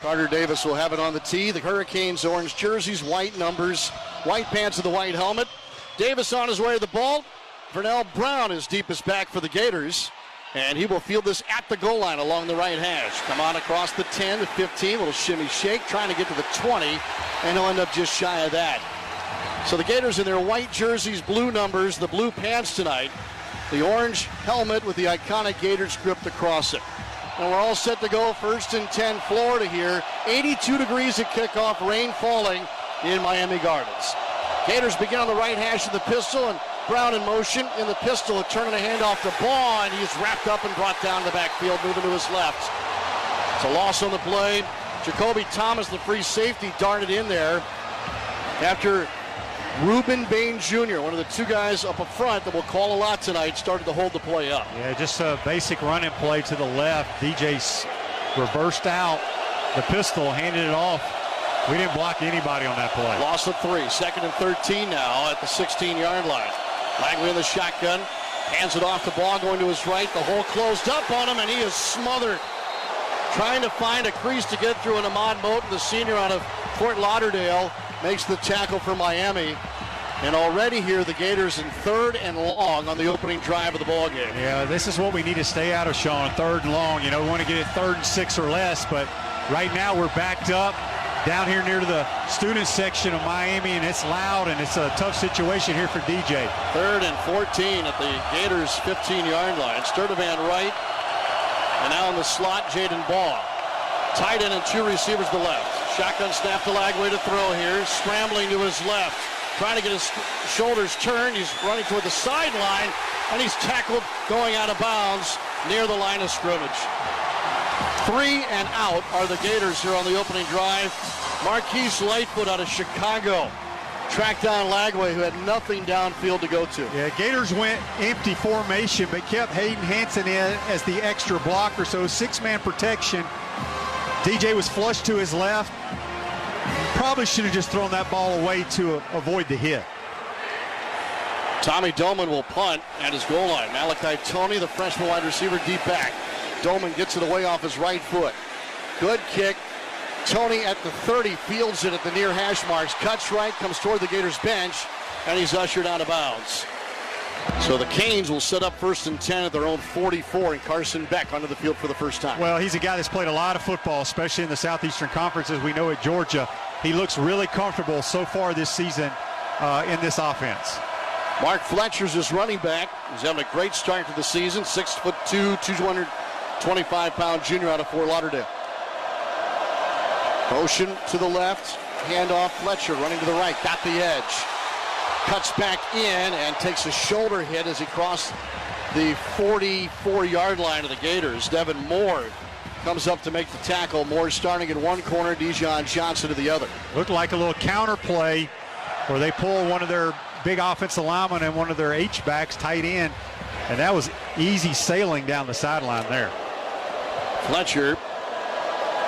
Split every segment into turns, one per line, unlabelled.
Carter Davis will have it on the tee. The Hurricanes orange jerseys, white numbers, white pants with the white helmet. Davis on his way to the ball. Vernell Brown is deepest back for the Gators. And he will field this at the goal line along the right hash. Come on across the 10 to 15. Little shimmy shake, trying to get to the 20. And he'll end up just shy of that. So the Gators in their white jerseys, blue numbers, the blue pants tonight. The orange helmet with the iconic Gator script across it. And we're all set to go. 1st and 10, Florida here. 82 degrees at kickoff, rain falling in Miami Gardens. Gators begin on the right hash of the pistol, and Brown in motion in the pistol, turning a handoff to Baugh, and he's wrapped up and brought down the backfield, moving to his left. It's a loss on the play. Jacoby Thomas, the free safety, darted in there after Reuben Bain Jr., one of the two guys up front that will call a lot tonight, started to hold the play up.
Yeah, just a basic running play to the left. DJ's reversed out the pistol, handed it off. We didn't block anybody on that play.
Loss of 3, 2nd and 13 now at the 16-yard line. Langley in the shotgun, hands it off to Baugh, going to his right. The hole closed up on him, and he is smothered. Trying to find a crease to get through, and Ahmad Moten, the senior out of Fort Lauderdale, makes the tackle for Miami. And already here, the Gators in 3rd and long on the opening drive of the ball game.
Yeah, this is what we need to stay out of, Sean. 3rd and long. You know, we want to get it 3rd and 6 or less, but right now we're backed up down here near the student section of Miami, and it's loud, and it's a tough situation here for DJ.
3rd and 14 at the Gators' 15-yard line. Sturdivant right, and now in the slot, Jaden Baugh. Tight end and 2 receivers to the left. Shotgun snap to Lagway to throw here, scrambling to his left. Trying to get his shoulders turned. He's running toward the sideline, and he's tackled going out of bounds near the line of scrimmage. 3 and out are the Gators here on the opening drive. Marquise Lightfoot out of Chicago tracked down Lagway, who had nothing downfield to go to.
Yeah, Gators went empty formation, but kept Hayden Hanson in as the extra blocker, so 6-man protection. DJ was flushed to his left. Probably should have just thrown that ball away to avoid the hit.
Tommy Doman will punt at his goal line. Malachi Toney, the freshman wide receiver, deep back. Doman gets it away off his right foot. Good kick. Toney at the 30 fields it at the near hash marks. Cuts right, comes toward the Gators bench, and he's ushered out of bounds. So the Canes will set up 1st and 10 at their own 44, and Carson Beck onto the field for the first time.
Well, he's a guy that's played a lot of football, especially in the Southeastern Conference, as we know at Georgia. He looks really comfortable so far this season in this offense.
Mark Fletcher's his running back. He's having a great start to the season. 6'2", 225-pound junior out of Fort Lauderdale. Motion to the left, handoff Fletcher running to the right, got the edge. Cuts back in and takes a shoulder hit as he crossed the 44-yard line of the Gators. Devin Moore comes up to make the tackle. Moore starting in one corner, Dijon Johnson to the other.
Looked like a little counter play where they pull one of their big offensive linemen and one of their H-backs tight end, and that was easy sailing down the sideline there.
Fletcher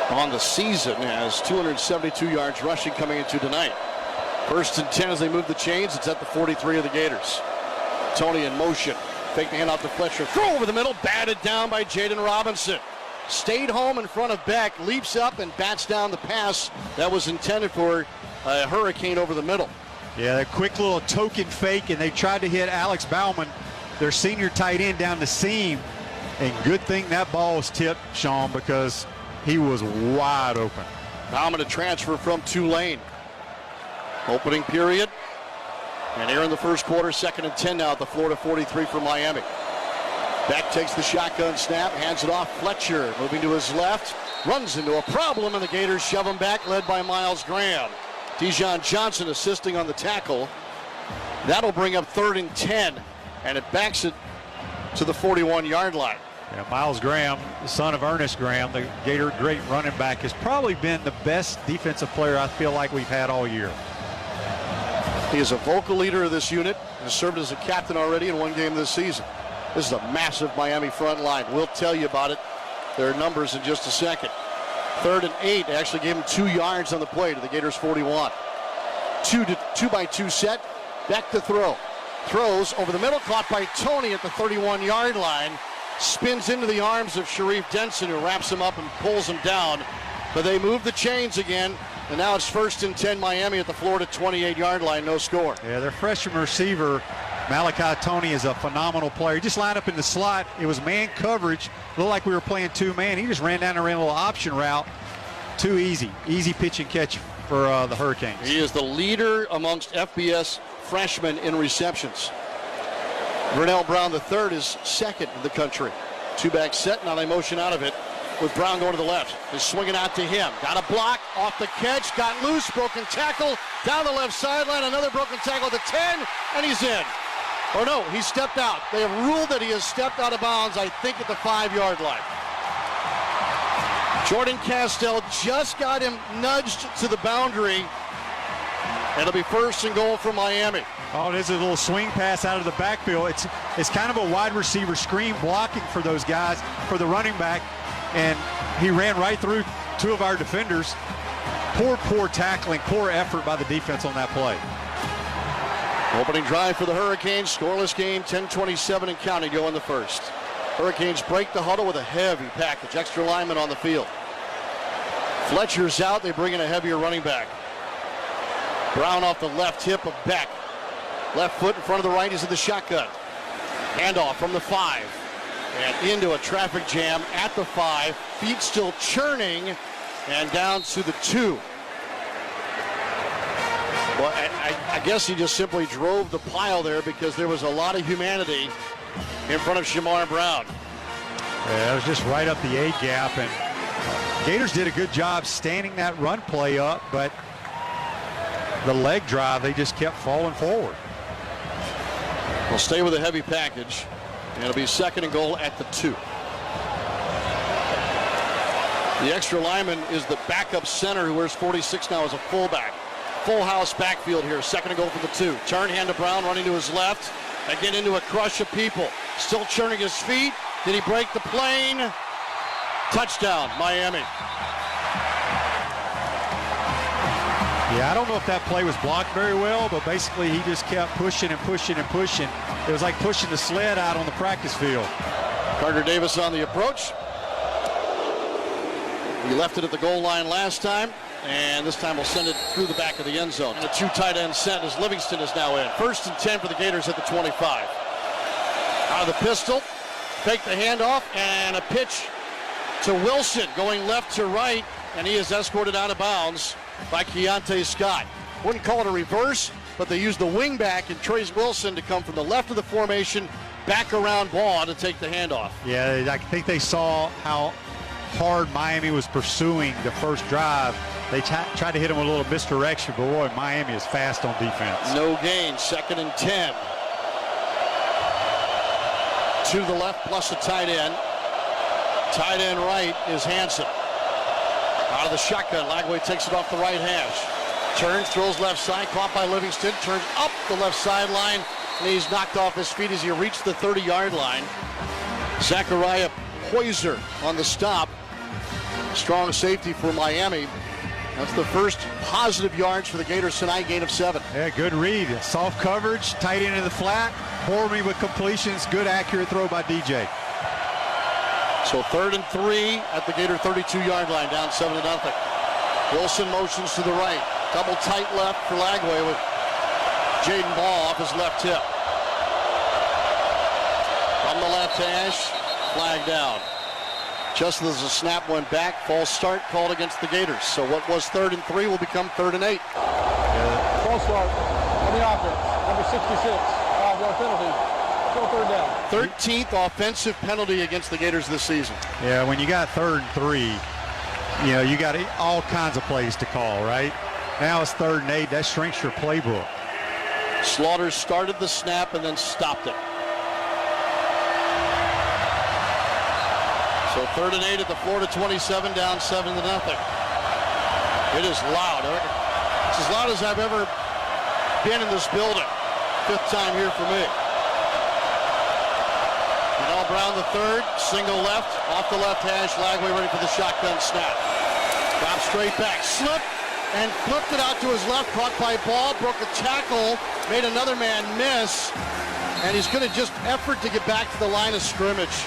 on the season has 272 yards rushing coming into tonight. 1st and 10 as they move the chains. It's at the 43 of the Gators. Toney in motion. Fake the hand off to Fletcher. Throw over the middle. Batted down by Jaden Robinson. Stayed home in front of Beck. Leaps up and bats down the pass that was intended for a hurricane over the middle.
Yeah, that quick little token fake, and they tried to hit Alex Bauman, their senior tight end, down the seam. And good thing that ball was tipped, Sean, because he was wide open.
Bauman a transfer from Tulane. Opening period, and here in the first quarter, 2nd and 10 now at the Florida 43 for Miami. Beck takes the shotgun snap, hands it off. Fletcher moving to his left, runs into a problem, and the Gators shove him back, led by Miles Graham. Dijon Johnson assisting on the tackle. That'll bring up 3rd and 10, and it backs it to the 41-yard line.
Yeah, Miles Graham, the son of Ernest Graham, the Gator great running back, has probably been the best defensive player I feel like we've had all year.
He is a vocal leader of this unit, has served as a captain already in one game this season. This is a massive Miami front line. We'll tell you about it, their numbers in just a second. 3rd and 8, they actually gave him 2 yards on the play to the Gators 41. 2-by-2 set, Beck to throw. Throws over the middle, caught by Toney at the 31-yard line. Spins into the arms of Sharif Denson, who wraps him up and pulls him down but they moved the chains again, and now it's 1st and 10 Miami at the Florida 28-yard line, no score.
Yeah, their freshman receiver, Malachi Tony, is a phenomenal player. He just lined up in the slot. It was man coverage. Looked like we were playing two-man. He just ran down and ran a little option route. Too easy. Easy pitch and catch for the Hurricanes.
He is the leader amongst FBS freshmen in receptions. Vernell Brown III is second in the country. Two-back set, now they motion out of it with Brown going to the left. He's swinging out to him. Got a block, off the catch, got loose, broken tackle, down the left sideline, another broken tackle at the 10, and he's in. Or no, he stepped out. They have ruled that he has stepped out of bounds, I think, at the 5-yard line. Jordan Castell just got him nudged to the boundary. It'll be 1st and goal for Miami.
Oh, there's a little swing pass out of the backfield. It's kind of a wide receiver screen blocking for those guys, for the running back, and he ran right through two of our defenders. Poor tackling, poor effort by the defense on that play.
Opening drive for the Hurricanes, scoreless game, 10:27 and counting, go in the first. Hurricanes break the huddle with a heavy package, extra linemen on the field. Fletcher's out, they bring in a heavier running back. Brown off the left hip of Beck. Left foot in front of the right, he's in the shotgun. Handoff from the 5. And into a traffic jam at the 5. Feet still churning, and down to the 2. Well, I guess he just simply drove the pile there because there was a lot of humanity in front of Shamar Brown.
Yeah, it was just right up the A gap, and Gators did a good job standing that run play up, but the leg drive, they just kept falling forward.
We'll stay with a heavy package, and it'll be 2nd and goal at the 2. The extra lineman is the backup center who wears 46 now as a fullback. Full house backfield here, 2nd and goal for the 2. Turn hand to Brown, running to his left. Again into a crush of people. Still churning his feet. Did he break the plane? Touchdown, Miami.
Yeah, I don't know if that play was blocked very well, but basically he just kept pushing and pushing and pushing. It was like pushing the sled out on the practice field.
Carter Davis on the approach. He left it at the goal line last time, and this time we'll send it through the back of the end zone. And a 2 tight end set as Livingston is now in. 1st and 10 for the Gators at the 25. Out of the pistol, fake the handoff, and a pitch to Wilson going left to right, and he is escorted out of bounds by Keontae Scott. Wouldn't call it a reverse, but they used the wing back and Trace Wilson to come from the left of the formation back around Baugh to take the handoff.
Yeah, I think they saw how hard Miami was pursuing the first drive. They tried to hit him with a little misdirection, but boy, Miami is fast on defense.
No gain, 2nd and 10. To the left plus a tight end. Tight end right is Hansen. Out of the shotgun, Lagway takes it off the right hash. Turns, throws left side, caught by Livingston, turns up the left sideline, and he's knocked off his feet as he reached the 30-yard line. Zachariah Poyser on the stop. Strong safety for Miami. That's the first positive yards for the Gators tonight, gain of 7.
Yeah, good read. Soft coverage, tight end in the flat. Horby with completions, good accurate throw by DJ.
So 3rd and 3 at the Gator 32-yard line, down 7-0. Wilson motions to the right. Double tight left for Lagway with Jaden Ball off his left hip. From the left hash, flag down. Just as the snap went back, false start called against the Gators. So what was 3rd and 3 will become 3rd and 8.
False start on the offense, number 66, 5-yard penalty. 3rd down.
13th offensive penalty against the Gators this season.
Yeah, when you got 3rd and 3, you know, you got all kinds of plays to call, right? Now it's 3rd and 8. That shrinks your playbook.
Slaughter started the snap and then stopped it. So 3rd and 8 at the Florida 27, down 7-0. It is loud. It's as loud as I've ever been in this building. 5th time here for me. Vernell Brown the 3rd, single left, off the left hash. Lagway ready for the shotgun snap. Drop straight back, slipped and flipped it out to his left, caught by Ball, broke a tackle, made another man miss, and he's going to just effort to get back to the line of scrimmage.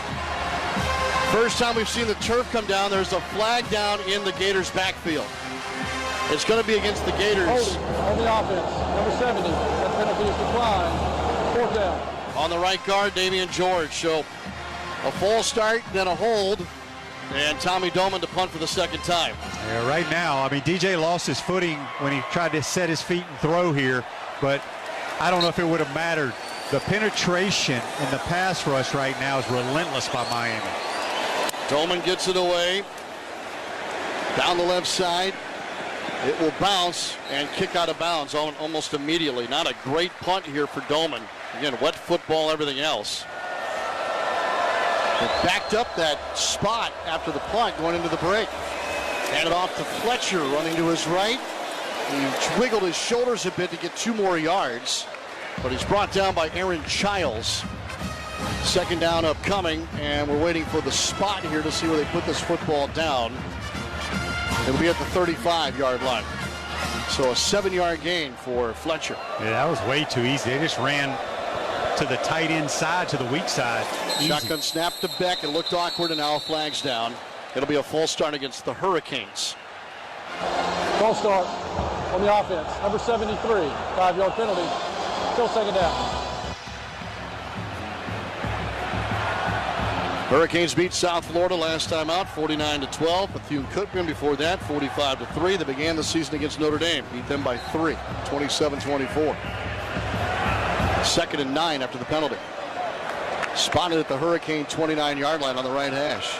First time we've seen the turf come down. There's a flag down in the Gators' backfield. It's going to be against the Gators.
Holding on the offense, number 70. That penalty is declined. 4th down.
On the right guard, Damian George. So a false start, then a hold, and Tommy Doman to punt for the second time.
Yeah, right now, I mean, DJ lost his footing when he tried to set his feet and throw here, but I don't know if it would have mattered. The penetration in the pass rush right now is relentless by Miami.
Doman gets it away. Down the left side. It will bounce and kick out of bounds almost immediately. Not a great punt here for Doman. Again, wet football, everything else. They backed up that spot after the punt going into the break. Handed off to Fletcher, running to his right. He wiggled his shoulders a bit to get 2 more yards, but he's brought down by Aaron Childs. Second down upcoming, and we're waiting for the spot here to see where they put this football down. It'll be at the 35-yard line. So a 7-yard gain for Fletcher.
Yeah, that was way too easy. They just ran to the tight end side, to the weak side. Easy.
Shotgun snap to Beck. It looked awkward, and now flag's down. It'll be a false start against the Hurricanes.
False start on the offense, number 73. 5-yard penalty. Still second down.
Hurricanes beat South Florida last time out, 49-12. Bethune-Cookman before that, 45-3. They began the season against Notre Dame, beat them by 3, 27-24. 2nd and 9 after the penalty. Spotted at the Hurricane 29-yard line on the right hash.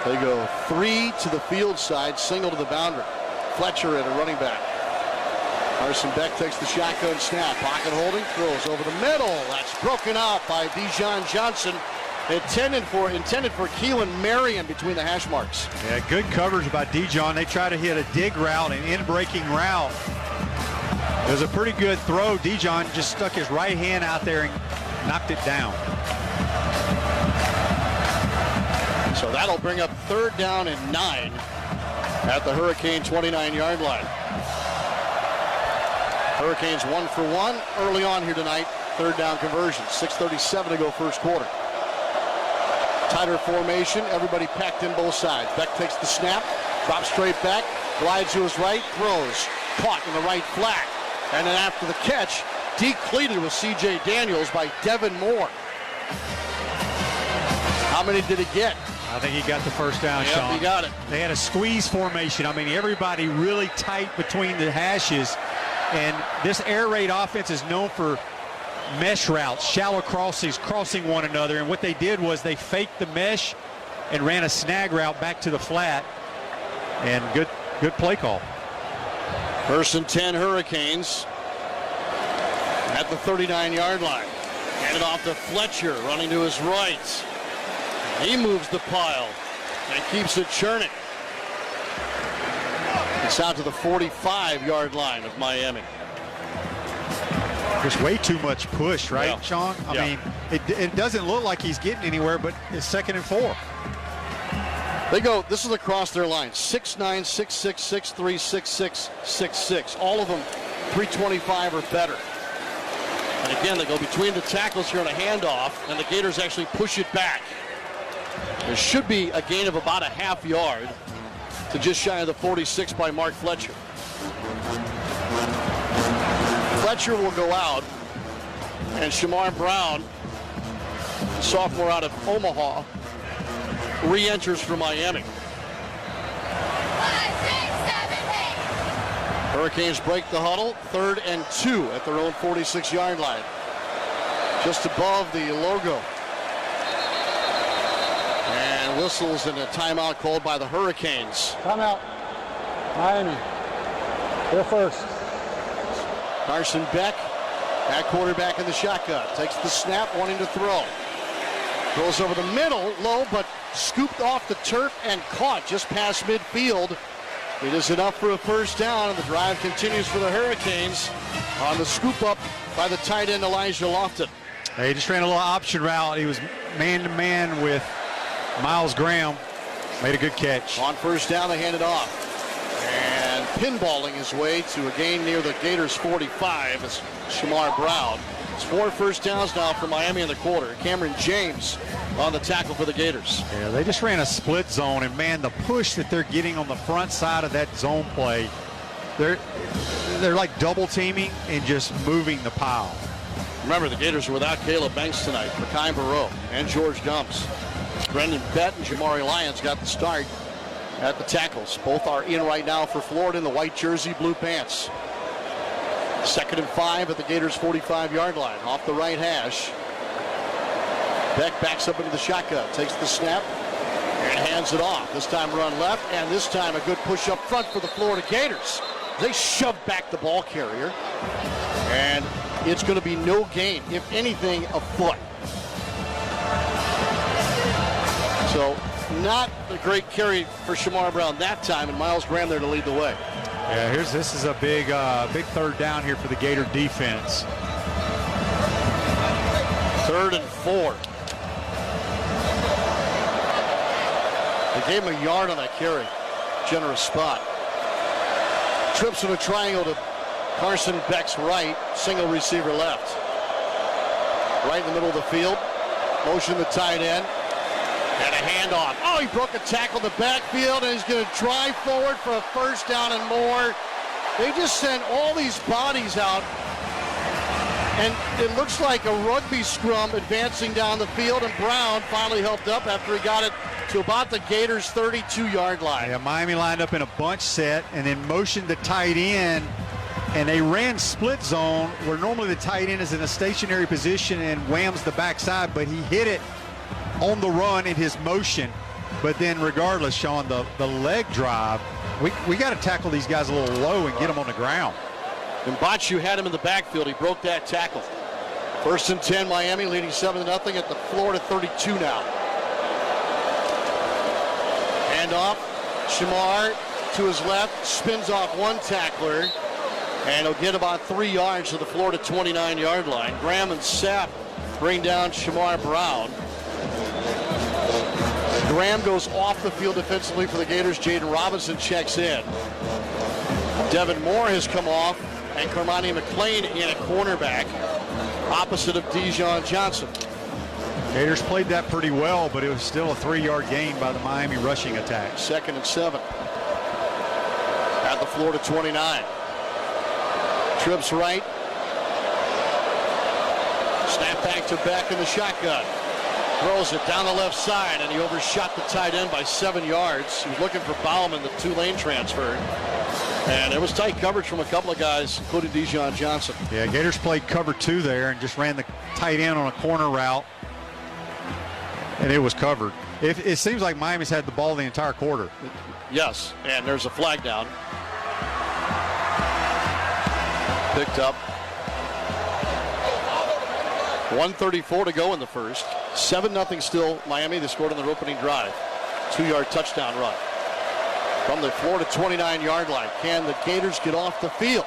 They go 3 to the field side, single to the boundary. Fletcher at a running back. Carson Beck takes the shotgun snap. Pocket holding, throws over the middle. That's broken up by Dijon Johnson. Intended for Keelan Marion between the hash marks.
Yeah, good coverage by Dijon. They try to hit a dig route, an in-breaking route. It was a pretty good throw. Dijon just stuck his right hand out there and knocked it down.
So that'll bring up 3rd down and 9 at the Hurricane 29-yard line. Hurricanes 1 for 1 early on here tonight. 3rd down conversion. 6:37 to go first quarter. Tighter formation, everybody packed in both sides. Beck takes the snap, drops straight back, glides to his right, throws, caught in the right flat. And then after the catch, decleated with C.J. Daniels by Devin Moore. How many did he get?
I think he got the first down,
Yep,
Sean.
he got it.
They had a squeeze formation. I mean, everybody really tight between the hashes. And this air raid offense is known for mesh routes, shallow crossings, crossing one another. And what they did was they faked the mesh and ran a snag route back to the flat. And good play call.
1st and 10 Hurricanes at the 39-yard line. Handed off to Fletcher, running to his right. He moves the pile and keeps it churning. It's out to the 45-yard line of Miami.
There's way too much push, right,
Yeah.
Sean? I mean, it doesn't look like he's getting anywhere, but it's 2nd and 4.
They go, this is across their line, 6'9", 6'6", 6'3", 6'6", 6'6". All of them 325 or better. And again, they go between the tackles here on a handoff, and the Gators actually push it back. There should be a gain of about a half yard to just shy of the 46 by Mark Fletcher. Fletcher will go out, and Shamar Brown, sophomore out of Omaha, re-enters for Miami.
5, 6, 7, 8.
Hurricanes break the huddle, 3rd and 2 at their own 46-yard line, just above the logo. And whistles and a timeout called by the Hurricanes.
Timeout. Miami. They're first.
Carson Beck, at quarterback in the shotgun, takes the snap, wanting to throw. Throws over the middle, low, but scooped off the turf and caught just past midfield. It is enough for a first down, and the drive continues for the Hurricanes on the scoop up by the tight end Elijah Lofton.
He just ran a little option route. He was man-to-man with Miles Graham. Made a good catch.
On first down, they hand it off. And pinballing his way to a gain near the Gators 45 is Shamar Brown. It's 4 first downs now for Miami in the quarter. Cameron James on the tackle for the Gators.
Yeah, they just ran a split zone, and man, the push that they're getting on the front side of that zone play, they're like double teaming and just moving the pile.
Remember, the Gators are without Caleb Banks tonight. Makai Barreau and George Gumps. Brendan Bett and Jamari Lyons got the start at the tackles. Both are in right now for Florida in the white jersey, blue pants. 2nd and 5 at the Gators' 45-yard line. Off the right hash. Beck backs up into the shotgun, takes the snap, and hands it off. This time run left, and this time a good push up front for the Florida Gators. They shove back the ball carrier, and it's going to be no gain, if anything, a foot. So not a great carry for Shamar Brown that time, and Miles Graham there to lead the way.
Yeah, this is a big 3rd down here for the Gator defense.
3rd and 4. They gave him a yard on that carry. Generous spot. Trips in a triangle to Carson Beck's right. Single receiver left. Right in the middle of the field. Motion the tight end. And a handoff. Oh, he broke a tackle in the backfield, and he's going to drive forward for a first down and more. They just sent all these bodies out, and it looks like a rugby scrum advancing down the field, and Brown finally helped up after he got it to about the Gators' 32-yard line.
Yeah, Miami lined up in a bunch set and then motioned the tight end, and they ran split zone where normally the tight end is in a stationary position and whams the backside, but he hit it on the run in his motion. But then regardless, Sean, the leg drive, we got to tackle these guys a little low and get them on the ground.
And Bachu had him in the backfield. He broke that tackle. 1st and 10, Miami leading 7-0 at the Florida 32 now. Handoff. Shamar to his left, spins off one tackler, and he'll get about 3 yards to the Florida 29-yard line. Graham and Sapp bring down Shamar Brown. Graham goes off the field defensively for the Gators. Jaden Robinson checks in. Devin Moore has come off, and Cormani McClain in at cornerback, opposite of Dijon Johnson.
Gators played that pretty well, but it was still a 3-yard gain by the Miami rushing attack.
2nd and 7 at the Florida 29. Trips right. Snap back to Beck in the shotgun. Throws it down the left side, and he overshot the tight end by 7 yards. He was looking for Bauman, the 2-lane transfer. And it was tight coverage from a couple of guys, including Dijon Johnson.
Yeah, Gators played cover 2 there and just ran the tight end on a corner route, and it was covered. It seems like Miami's had the ball the entire quarter.
Yes, and there's a flag down. Picked up. 1:34 to go in the first. 7-0 still Miami. They scored on their opening drive. 2-yard touchdown run. From the Florida 29-yard line. Can the Gators get off the field?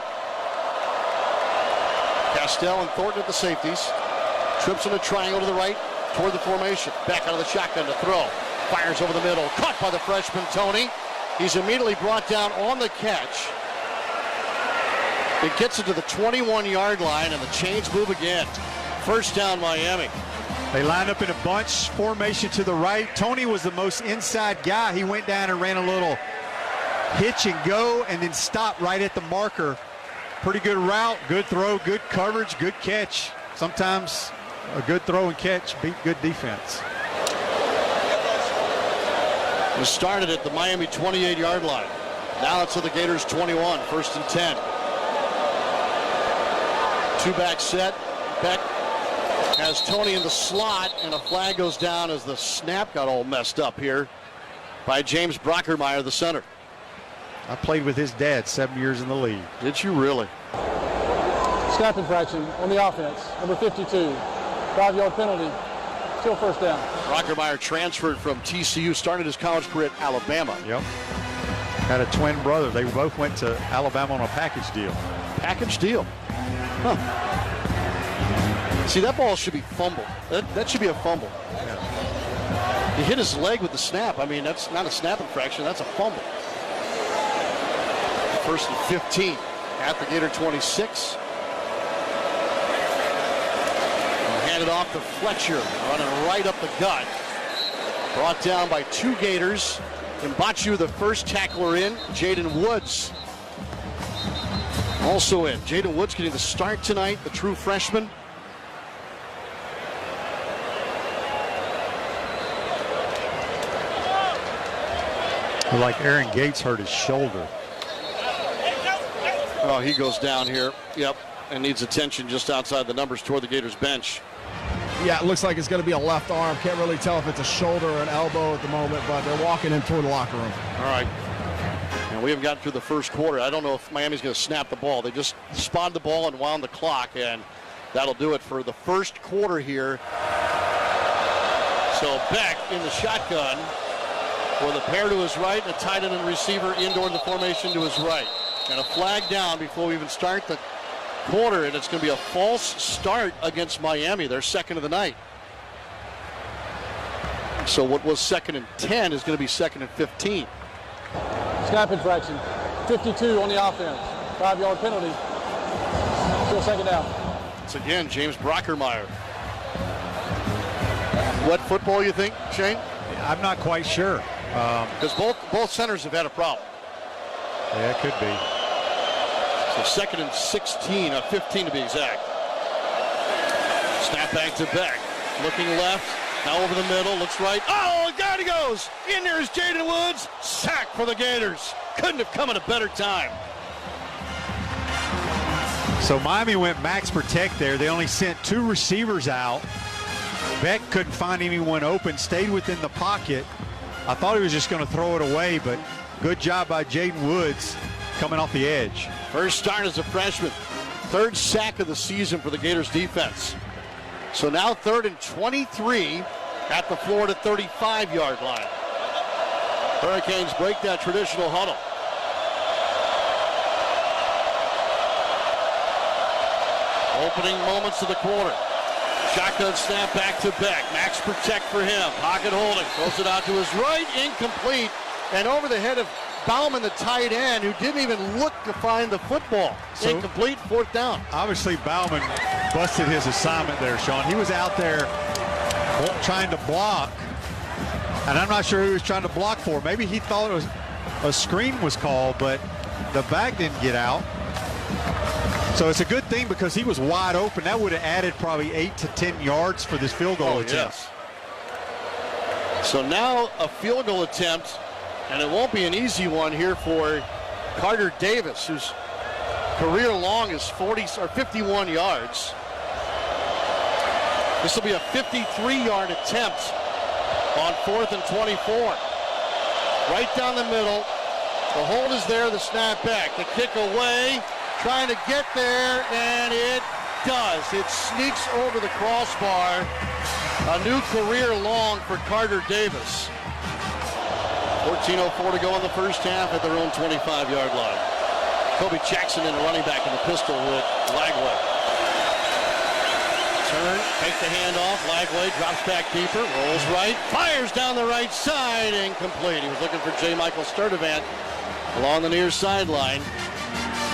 Castell and Thornton at the safeties. Trips in a triangle to the right toward the formation. Back out of the shotgun to throw. Fires over the middle. Caught by the freshman Tony. He's immediately brought down on the catch. It gets it to the 21-yard line, and the chains move again. First down, Miami.
They lined up in a bunch formation to the right. Tony was the most inside guy. He went down and ran a little hitch and go and then stopped right at the marker. Pretty good route, good throw, good coverage, good catch. Sometimes a good throw and catch beat good defense.
It started at the Miami 28-yard line. Now it's at the Gators 21, 1st and 10. Two-back set. Beck has Tony in the slot, and a flag goes down as the snap got all messed up here by James Brockermeyer, the center.
I played with his dad 7 years in the league.
Did you really?
Snap infraction on the offense, number 52. 5-yard penalty, still first down.
Brockermeyer transferred from TCU, started his college career at Alabama.
Yep. Had a twin brother. They both went to Alabama on a package deal.
Package deal. Huh. See, that ball should be fumbled. That should be a fumble.
Yeah.
He hit his leg with the snap. I mean, that's not a snap infraction. That's a fumble. 1st and 15 at the Gator 26. Handed off to Fletcher, running right up the gut. Brought down by 2 Gators. Mbachu, the first tackler in. Jaden Woods also in. Jaden Woods getting the start tonight, the true freshman.
Like Aaron Gates hurt his shoulder.
Oh, he goes down here. Yep, and needs attention just outside the numbers toward the Gators bench.
Yeah, it looks like it's going to be a left arm. Can't really tell if it's a shoulder or an elbow at the moment, but they're walking him toward the locker room.
All right. And we haven't gotten through the first quarter. I don't know if Miami's going to snap the ball. They just spotted the ball and wound the clock, and that'll do it for the first quarter here. So Beck in the shotgun with a pair to his right and a tight end and receiver indoor in the formation to his right. And a flag down before we even start the quarter, and it's going to be a false start against Miami, their second of the night. So what was 2nd and 10 is going to be 2nd and 15.
Snap infraction, 52 on the offense. 5-yard penalty. Still second down.
It's again James Brockermeyer. Wet football, you think, Shane?
I'm not quite sure.
Because both centers have had a problem.
Yeah, it could be.
So 2nd and 16, 15 to be exact. Snap back to Beck. Looking left, now over the middle, looks right. Oh, down he goes. In there is Jaden Woods. Sack for the Gators. Couldn't have come at a better time.
So Miami went max protect there. They only sent 2 receivers out. Beck couldn't find anyone open, stayed within the pocket. I thought he was just going to throw it away, but good job by Jaden Woods coming off the edge.
First start as a freshman. 3rd sack of the season for the Gators defense. So now 3rd and 23 at the Florida 35-yard line. Hurricanes break that traditional huddle. Opening moments of the quarter. Shotgun snap back to Beck. Max protect for him. Pocket holding. Throws it out to his right. Incomplete. And over the head of Bauman, the tight end, who didn't even look to find the football. So, incomplete, 4th down.
Obviously, Bauman busted his assignment there, Sean. He was out there trying to block, and I'm not sure who he was trying to block for. Maybe he thought it was a screen was called, but the back didn't get out. So it's a good thing because he was wide open. That would have added probably 8 to 10 yards for this field goal attempt.
Yes. So now a field goal attempt, and it won't be an easy one here for Carter Davis, whose career long is 51 yards. This will be a 53-yard attempt on 4th and 24. Right down the middle. The hold is there, the snap back. The kick away, trying to get there, and it does. It sneaks over the crossbar. A new career long for Carter Davis. 14:04 to go in the first half at their own 25-yard line. Kobe Jackson in a running back in the pistol with Lagway. Turn, take the handoff. Lagway drops back deeper, rolls right, fires down the right side, incomplete. He was looking for J. Michael Sturdivant along the near sideline.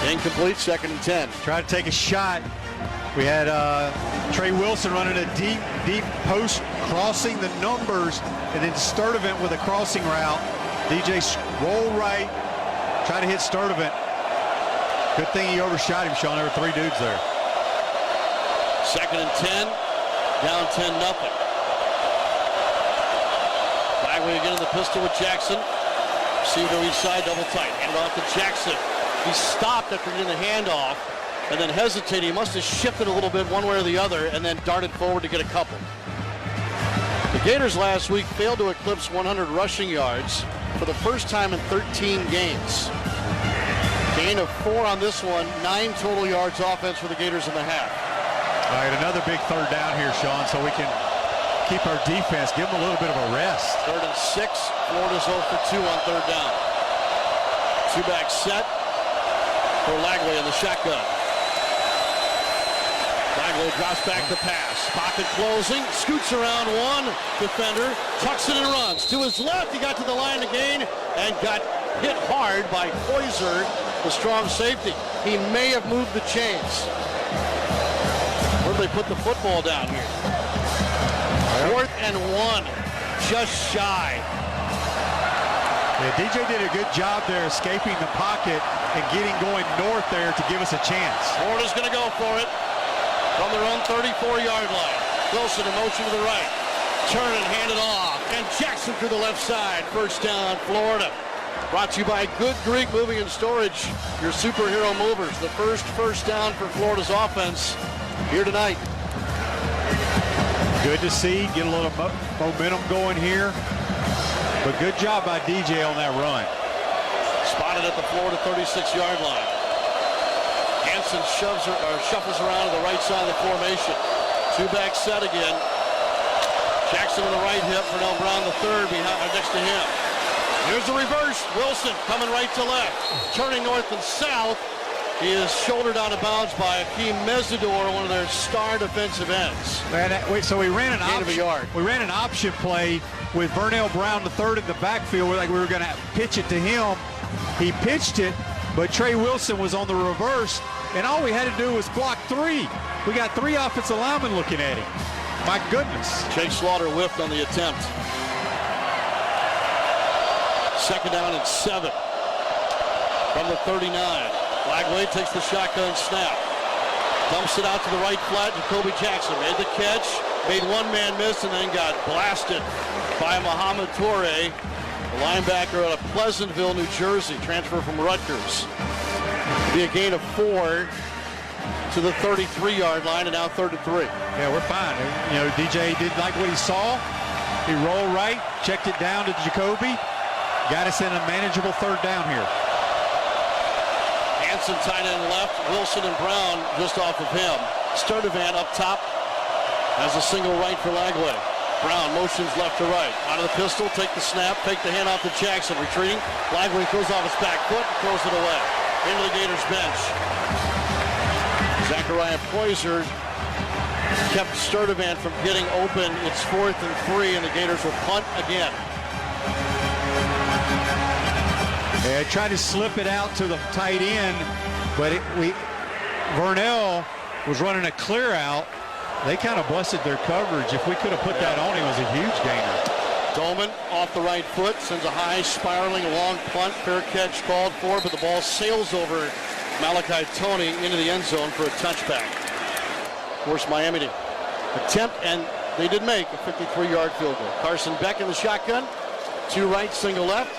Incomplete, 2nd and 10.
Tried to take a shot. We had Trey Wilson running a deep post, crossing the numbers, and then Sturdivant with a crossing route. DJ roll right, try to hit Sturdivant. Good thing he overshot him, Sean. There were 3 dudes there.
2nd and 10, down 10-0. Bagley again in the pistol with Jackson. Receiver to each side, double tight. Hand it off to Jackson. He stopped after getting the handoff and then hesitated. He must have shifted a little bit one way or the other and then darted forward to get a couple. The Gators last week failed to eclipse 100 rushing yards for the first time in 13 games. Gain of 4 on this one, 9 total yards offense for the Gators in the half.
All right, another big 3rd down here, Sean, so we can keep our defense, give them a little bit of a rest.
3rd and 6, Florida's 0 for 2 on 3rd down. 2-back set for Lagway in the shotgun. Lagway drops back to pass. Pocket closing, scoots around one defender, tucks it and runs. To his left, he got to the line again and got hit hard by Poyser, the strong safety. He may have moved the chains. Where'd they put the football down here. 4th and 1, just shy.
Yeah, DJ did a good job there escaping the pocket and getting going north there to give us a chance.
Florida's going to go for it from their own 34-yard line. Wilson in motion to the right. Turn and hand it off. And Jackson through the left side. First down, Florida. Brought to you by Good Greek Moving and Storage, your superhero movers. The first down for Florida's offense here tonight.
Good to see. Get a little momentum going here. But good job by DJ on that run.
Spotted at the Florida 36-yard line. Hansen shuffles around to the right side of the formation. Two-back set again. Jackson on the right hip. Fernell Brown the third next to him. Here's the reverse. Wilson coming right to left. Turning north and south. He is shouldered out of bounds by Akeem Mesidor, one of their star defensive ends.
So we ran an
Gain of a yard.
We ran an option play with Vernell Brown the third in the backfield. Like we were going to pitch it to him. He pitched it, but Trey Wilson was on the reverse, and all we had to do was block 3. We got 3 offensive linemen looking at him. My goodness.
Jake Slaughter whiffed on the attempt. 2nd down and 7 from the 39. Lagway takes the shotgun snap. Dumps it out to the right flat. Jacoby Jackson made the catch. Made one man miss and then got blasted by Muhammad Toure, the linebacker out of Pleasantville, New Jersey, transfer from Rutgers. It'll be a gain of 4 to the 33-yard line, and now 3rd and 3.
Yeah, we're fine. You know, DJ did like what he saw. He rolled right, checked it down to Jacoby. Got us in a manageable 3rd down here.
Hansen tight end left. Wilson and Brown just off of him. Sturdivant up top has a single right for Lagway. Brown motions left to right. Out of the pistol, take the snap, take the handoff to Jackson. Retreating. Lagway throws off his back foot and throws it away. Into the Gators bench. Zachariah Poyser kept Sturdivant from getting open. It's 4th and 3, and the Gators will punt again.
Yeah, tried to slip it out to the tight end, but Vernell was running a clear out. They kind of busted their coverage. If we could have put that on him, it was a huge gainer.
Dolman off the right foot, sends a high spiraling long punt. Fair catch called for, but the ball sails over Malachi Toney into the end zone for a touchback. Of course, Miami did attempt, and they did make a 53-yard field goal. Carson Beck in the shotgun. 2 right, single left.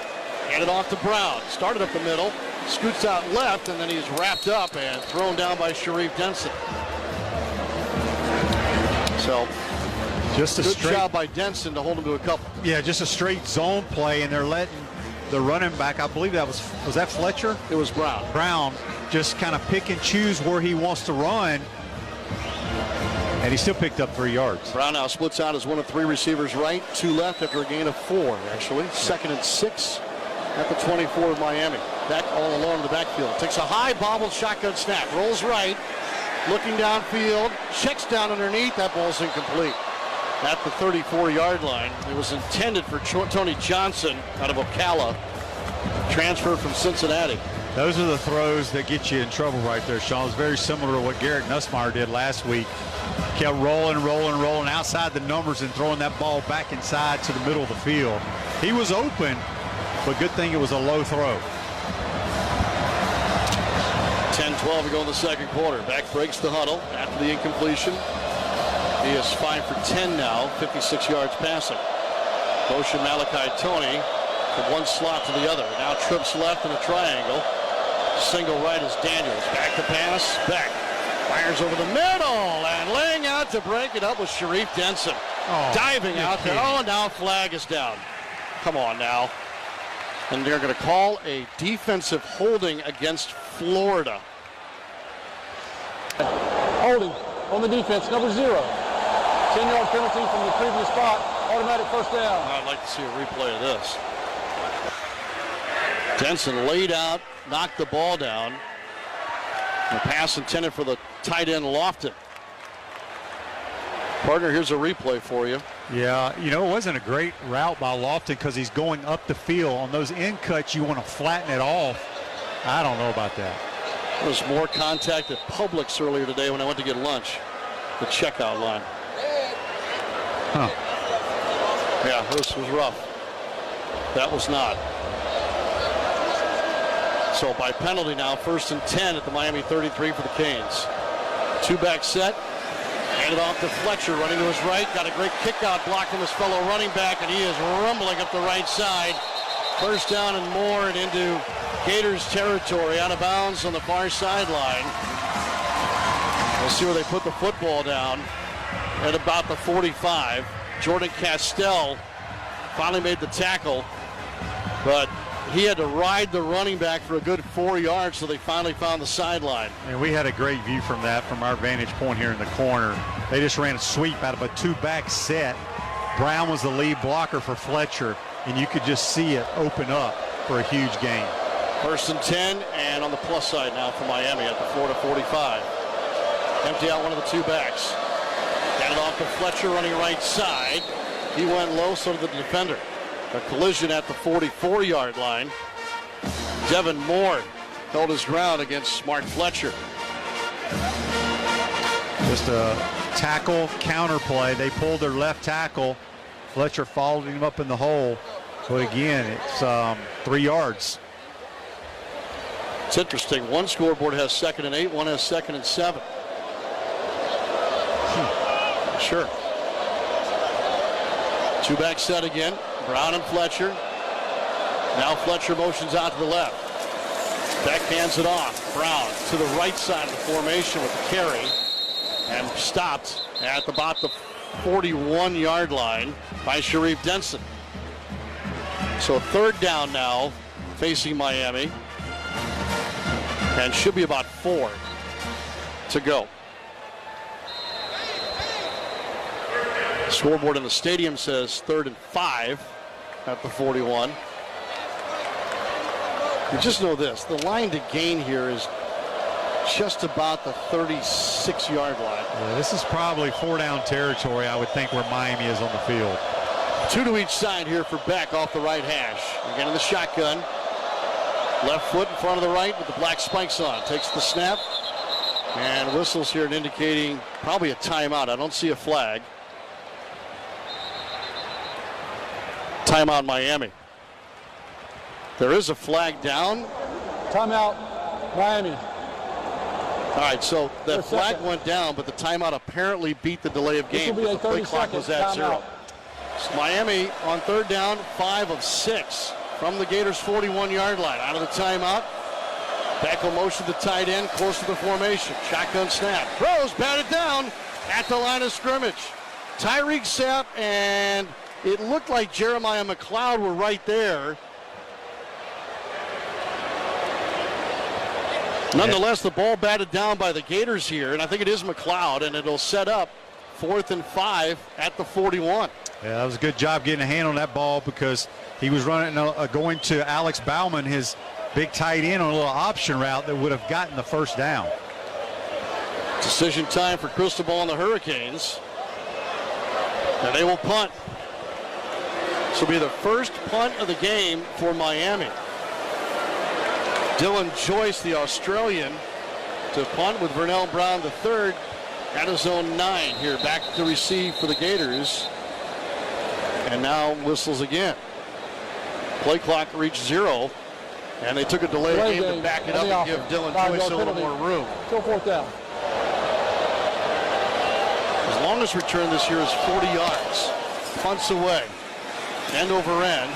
Handed off to Brown. Started up the middle, scoots out left, and then he's wrapped up and thrown down by Sharif Denson. So,
just a
good
straight
job by Denson to hold him to a couple.
Yeah, just a straight zone play, and they're letting the running back, I believe that was that Fletcher?
It was Brown.
Brown just kind of pick and choose where he wants to run, and he still picked up 3 yards.
Brown now splits out as one of 3 receivers right, 2 left after a gain of 4, actually. 2nd and 6 at the 24 of Miami. Back all along the backfield. Takes a high bobbled shotgun snap. Rolls right, looking downfield, checks down underneath. That ball's incomplete. At the 34-yard line. It was intended for Tony Johnson out of Ocala, transfer from Cincinnati.
Those are the throws that get you in trouble right there, Sean. It's very similar to what Garrett Nussmeier did last week. Kept rolling outside the numbers and throwing that ball back inside to the middle of the field. He was open, but good thing it was a low throw.
10-12 to go in the second quarter. Beck breaks the huddle after the incompletion. He is 5 for 10 now, 56 yards passing. Motion Malachi Toney from one slot to the other. Now trips left in a triangle. Single right is Daniels. Back to pass. Beck fires over the middle and laying out to break it up with Sharif Denson. Diving out there. Oh, now flag is down. Come on now. And they're going to call a defensive holding against Florida.
Holding on the defense, number 0. 10-yard penalty from the previous spot. Automatic first down.
I'd like to see a replay of this. Denson laid out, knocked the ball down. The pass intended for the tight end Lofton. Partner, here's a replay for you.
Yeah, you know, it wasn't a great route by Lofton because he's going up the field. On those end cuts, you want to flatten it off. I don't know about that.
There was more contact at Publix earlier today when I went to get lunch. the checkout line.
Huh.
Yeah, this was rough. That was not. So by penalty now, 1st and 10 at the Miami 33 for the Canes. Two-back set. Handed off to Fletcher, running to his right. Got a great kick-out block from his fellow running back, and he is rumbling up the right side. 1st down and more, and into Gators territory, out of bounds on the far sideline. We'll see where they put the football down at about the 45. Jordan Castell finally made the tackle, but he had to ride the running back for a good 4 yards, so they finally found the sideline.
And we had a great view from that, from our vantage point here in the corner. They just ran a sweep out of a two-back set. Brown was the lead blocker for Fletcher, and you could just see it open up for a huge gain.
1st and 10, and on the plus side now for Miami at the Florida 45. Empty out one of the two backs. Got it off to Fletcher running right side. He went low, so did the defender. A collision at the 44-yard line. Devin Moore held his ground against Mark Fletcher.
Just a tackle counter play. They pulled their left tackle. Fletcher followed him up in the hole. But again, it's 3 yards.
It's interesting. One scoreboard has 2nd and 8, one has 2nd and 7. Sure. Two-back set again. Brown and Fletcher. Now Fletcher motions out to the left. Backhands it off. Brown to the right side of the formation with the carry. And stopped at about the 41-yard line by Sharif Denson. So 3rd down now facing Miami. And should be about 4 to go. Scoreboard in the stadium says 3rd and 5 at the 41. You just know this, the line to gain here is just about the 36-yard line.
Yeah, this is probably 4-down territory, I would think, where Miami is on the field.
2 to each side here for Beck off the right hash. Again in the shotgun. Left foot in front of the right with the black spikes on. Takes the snap and whistles here indicating probably a timeout. I don't see a flag. Timeout Miami. There is a flag down.
Timeout, Miami.
All right, so the flag went down, but the timeout apparently beat the delay of game.
This will be
The
a
play clock was at 0.
timeout.
So Miami on 3rd down, 5 of 6 from the Gators' 41-yard line. Out of the timeout. Beck will motion the tight end close to the formation. Shotgun snap. Throws, batted down at the line of scrimmage. Tyreek Sapp and it looked like Jeremiah McLeod were right there. Nonetheless, the ball batted down by the Gators here, and I think it is McLeod, and it'll set up 4th and 5 at the 41.
Yeah, that was a good job getting a hand on that ball because he was running, going to Alex Bauman, his big tight end, on a little option route that would have gotten the 1st down.
Decision time for Cristobal and the Hurricanes. And they will punt. This will be the first punt of the game for Miami. Dylan Joyce, the Australian, to punt with Vernell Brown III at his own 9 here. Back to receive for the Gators. And now whistles again. Play clock reached 0. And they took a delay game to back it up and give Dylan Joyce a little more room.
Still 4th down.
His longest return this year is 40 yards. Punts away. End over end.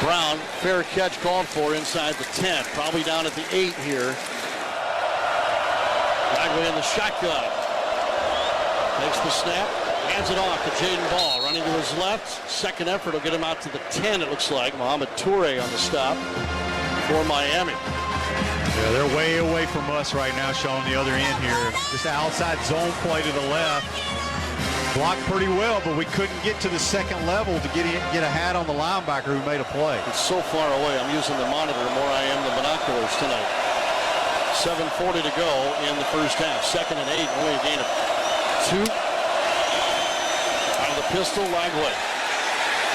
Brown, fair catch called for inside the 10. Probably down at the 8 here. Bagley in the shotgun. Takes the snap. Hands it off to Jaden Ball. Running to his left. Second effort will get him out to the 10, it looks like. Mohamed Toure on the stop for Miami.
Yeah, they're way away from us right now, showing the other end here. Just outside zone play to the left. Blocked pretty well, but we couldn't get to the second level to get a hat on the linebacker who made a play.
It's so far away. I'm using the monitor more I am the binoculars tonight. 7:40 to go in the first half. 2nd and 8. Only a gain of 2. Out of the pistol, Lagway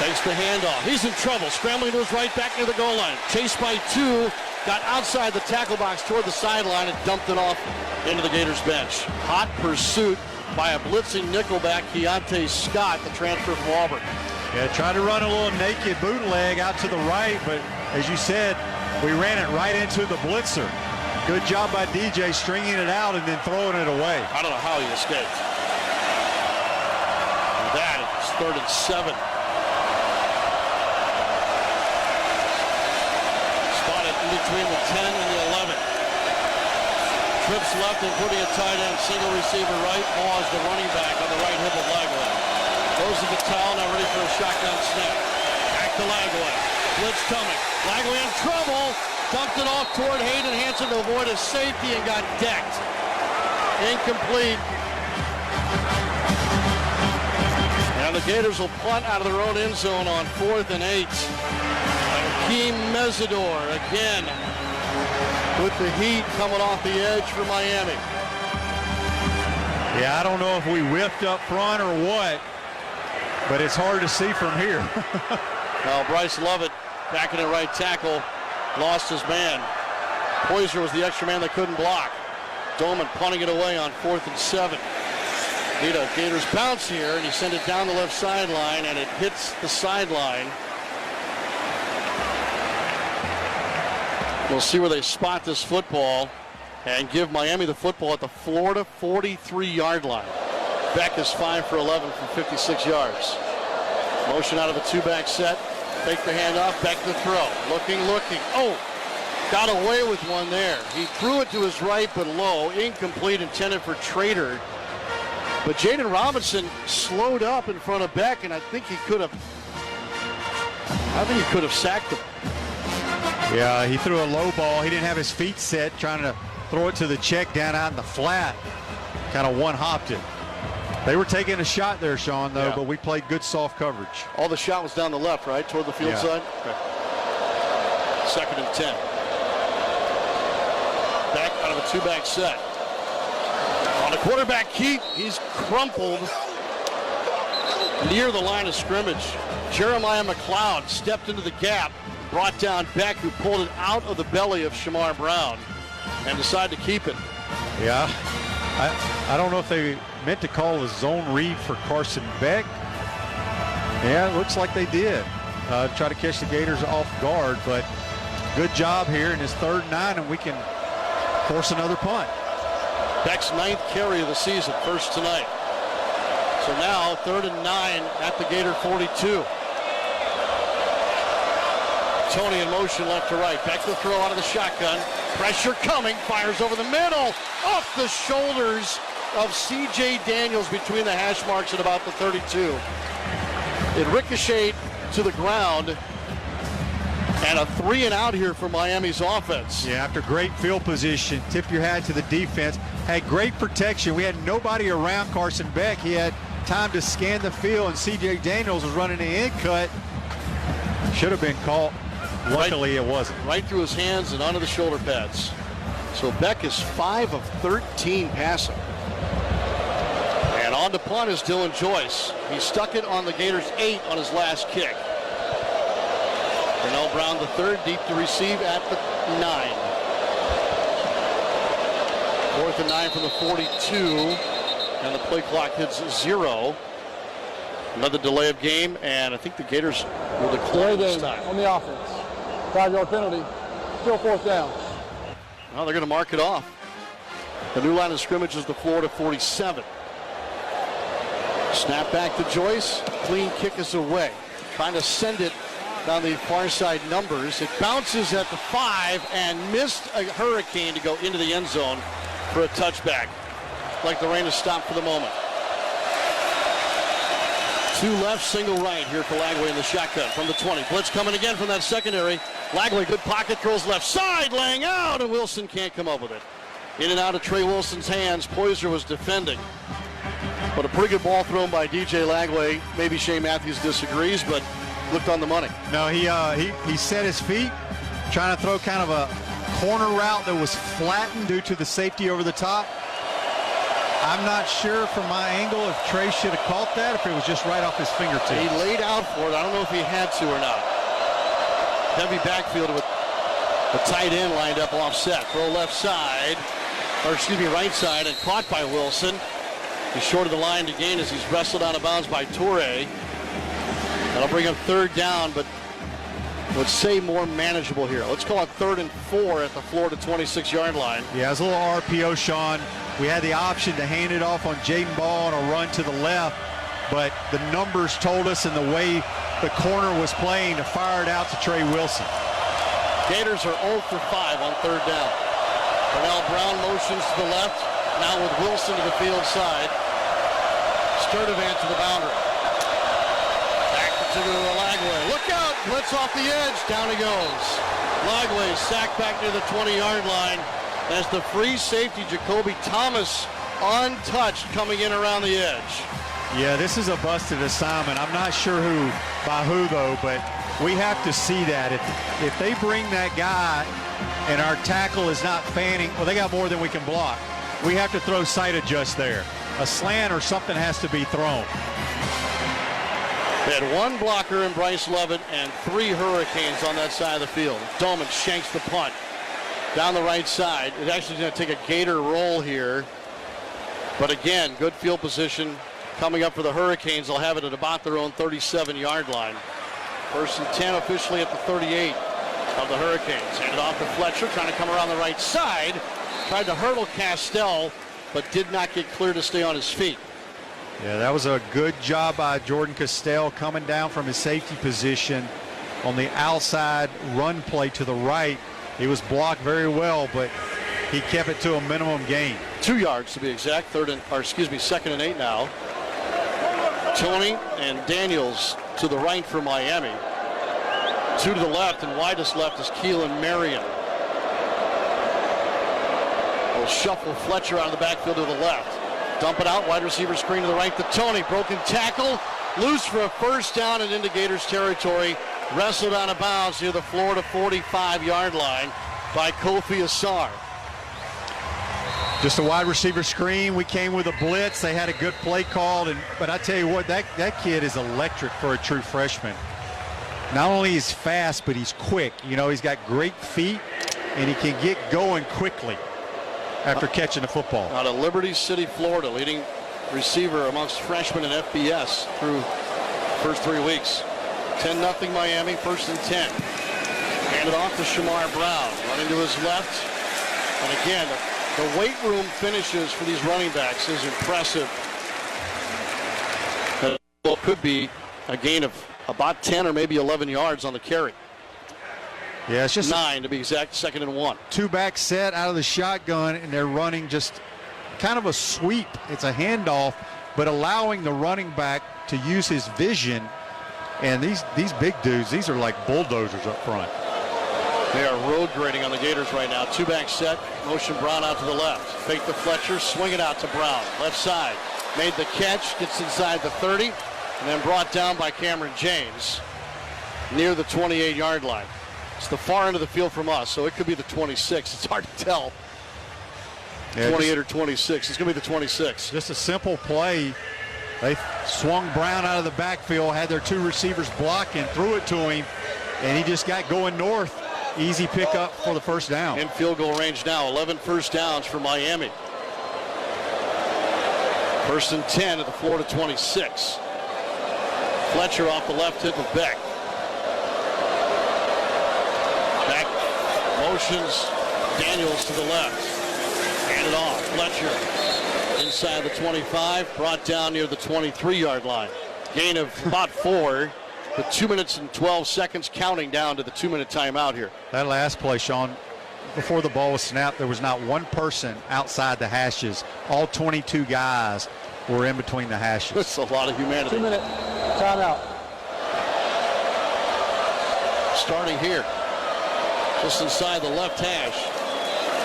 takes the handoff. He's in trouble. Scrambling to his right back near the goal line. Chased by 2. got outside the tackle box toward the sideline and dumped it off into the Gators bench. Hot pursuit by a blitzing nickelback, Keontae Scott, the transfer from Auburn.
Yeah, tried to run a little naked bootleg out to the right, but as you said, we ran it right into the blitzer. Good job by DJ stringing it out and then throwing it away.
I don't know how he escaped. And that is 3rd and 7. Spotted in between the 10 and the 11. Trips left and putting a tight end, single receiver right. Ball is the running back on the right hip of Lagway. Goes to the towel, now ready for a shotgun snap. Back to Lagway. Blitz coming. Lagway in trouble. Dumped it off toward Hayden Hansen to avoid a safety and got decked. Incomplete. And the Gators will punt out of their own end zone on 4th and 8. Hakeem Mesidor again with the heat coming off the edge for Miami.
Yeah, I don't know if we whipped up front or what, but it's hard to see from here.
Now Bryce Lovett back in at right tackle, lost his man. Poyser was the extra man that couldn't block. Dolman punting it away on 4th and 7. Need a Gators bounce here, and he sent it down the left sideline, and it hits the sideline. We'll see where they spot this football and give Miami the football at the Florida 43-yard line. Beck is 5 for 11 from 56 yards. Motion out of a two-back set. Take the handoff. Beck to throw. Looking. Oh, got away with one there. He threw it to his right, but low. Incomplete, intended for Trader. But Jaden Robinson slowed up in front of Beck, and I think he could have sacked him.
Yeah, he threw a low ball. He didn't have his feet set, trying to throw it to the check down out in the flat. Kind of one-hopped it. They were taking a shot there, Sean, though, but we played good soft coverage.
All the shot was down the left, right, toward the field side? Okay. 2nd and 10. Back out of a two-back set. On the quarterback keep, he's crumpled near the line of scrimmage. Jeremiah McLeod stepped into the gap, brought down Beck, who pulled it out of the belly of Shamar Brown and decided to keep it.
Yeah, I don't know if they meant to call a zone read for Carson Beck. Yeah, it looks like they did. Try to catch the Gators off guard, but good job here in his 3rd and 9, and we can force another punt.
Beck's 9th carry of the season, first tonight. So now 3rd and 9 at the Gator 42. Tony in motion left to right. Beck to throw out of the shotgun. Pressure coming. Fires over the middle. Off the shoulders of C.J. Daniels between the hash marks at about the 32. It ricocheted to the ground. And a 3 and out here for Miami's offense.
Yeah, after great field position, tip your hat to the defense. Had great protection. We had nobody around Carson Beck. He had time to scan the field, and C.J. Daniels was running the in cut. Should have been caught. Luckily, it wasn't.
Right through his hands and onto the shoulder pads. So Beck is 5 of 13 passing. And on to punt is Dylan Joyce. He stuck it on the Gators' 8 on his last kick. Darnell Brown the 3rd, deep to receive at the 9. 4th and 9 from the 42. And the play clock hits 0. Another delay of game, and I think the Gators will declare this time.
On the offense. 5-yard penalty. Still 4th down.
Well, they're going to mark it off. The new line of scrimmage is the Florida 47. Snap back to Joyce. Clean kick is away. Trying to send it down the far side numbers. It bounces at the 5 and missed a hurricane to go into the end zone for a touchback. Like the rain has stopped for the moment. 2 left, single right here for Lagway in the shotgun from the 20. Blitz coming again from that secondary. Lagway, good pocket, throws left side, laying out, and Wilson can't come up with it. In and out of Trey Wilson's hands. Poyser was defending. But a pretty good ball thrown by DJ Lagway. Maybe Shea Matthews disagrees, but looked on the money.
No, he set his feet, trying to throw kind of a corner route that was flattened due to the safety over the top. I'm not sure from my angle if Trey should have caught that, if it was just right off his fingertips.
He laid out for it. I don't know if he had to or not. Heavy backfield with The tight end lined up offset. Throw left side, right side, and caught by Wilson. He's short of the line to gain as he's wrestled out of bounds by Toure. That'll bring up third down, but let's say more manageable here. Let's call it 3rd and 4 at the Florida 26-yard line.
Yeah, it's a little RPO, Sean. We had the option to hand it off on Jaden Ball on a run to the left, but the numbers told us and the way the corner was playing to fire it out to Trey Wilson.
Gators are 0 for 5 on third down. Pernell Brown motions to the left, now with Wilson to the field side. Sturdivant to the boundary. Back to Lagway. Look out! Blitz off the edge. Down he goes. Lagway sacked back near the 20-yard line as the free safety Jacoby Thomas untouched coming in around the edge.
Yeah, this is a busted assignment. I'm not sure by who though, but we have to see that. If they bring that guy and our tackle is not fanning, well, they got more than we can block. We have to throw sight adjust there. A slant or something has to be thrown.
They had one blocker in Bryce Lovett and 3 Hurricanes on that side of the field. Dolman shanks the punt down the right side. It's actually going to take a Gator roll here. But again, good field position coming up for the Hurricanes. They'll have it at about their own 37-yard line. 1st and 10 officially at the 38 of the Hurricanes. Handed off to Fletcher, trying to come around the right side. Tried to hurdle Castell, but did not get clear to stay on his feet.
Yeah, that was a good job by Jordan Castell coming down from his safety position on the outside run play to the right. He was blocked very well, but he kept it to a minimum gain.
2 yards to be exact. 2nd and 8 now. Tony and Daniels to the right for Miami. 2 to the left, and widest left is Keelan Marion. Will shuffle Fletcher out of the backfield to the left. Dump it out, wide receiver screen to the right to Tony. Broken tackle, loose for a first down and into Gators territory. Wrestled out of bounds near the Florida 45-yard line by Kofi Asar.
Just a wide receiver screen. We came with a blitz. They had a good play called, but I tell you what, that kid is electric for a true freshman. Not only is fast, but he's quick. You know, he's got great feet, and he can get going quickly after catching the football.
Out of Liberty City, Florida, leading receiver amongst freshmen in FBS through first 3 weeks. 10-0 Miami, 1st and 10. Handed off to Shamar Brown, running to his left. And again, the weight room finishes for these running backs is impressive. It could be a gain of about 10 or maybe 11 yards on the carry.
Yeah, it's just
9 to be exact, 2nd and 1.
2-back set out of the shotgun, and they're running just kind of a sweep. It's a handoff, but allowing the running back to use his vision. And these big dudes, these are like bulldozers up front.
They are road grading on the Gators right now. 2-back set, motion Brown out to the left. Fake to Fletcher, swing it out to Brown. Left side, made the catch, gets inside the 30, and then brought down by Cameron James near the 28-yard line. It's the far end of the field from us, so it could be the 26. It's hard to tell. Yeah, 28 or 26. It's going to be the 26.
Just a simple play. They swung Brown out of the backfield, had their 2 receivers blocking, threw it to him, and he just got going north. Easy pickup for the first down.
In field goal range now, 11 first downs for Miami. 1st and 10 at the Florida 26. Fletcher off the left hip of Beck. Back motions Daniels to the left. Handed off. Fletcher inside the 25, brought down near the 23-yard line. Gain of about 4. With 2 minutes and 12 seconds counting down to the 2-minute timeout here.
That last play, Sean, before the ball was snapped, there was not one person outside the hashes. All 22 guys were in between the hashes.
That's a lot of humanity.
2-minute timeout.
Starting here, just inside the left hash.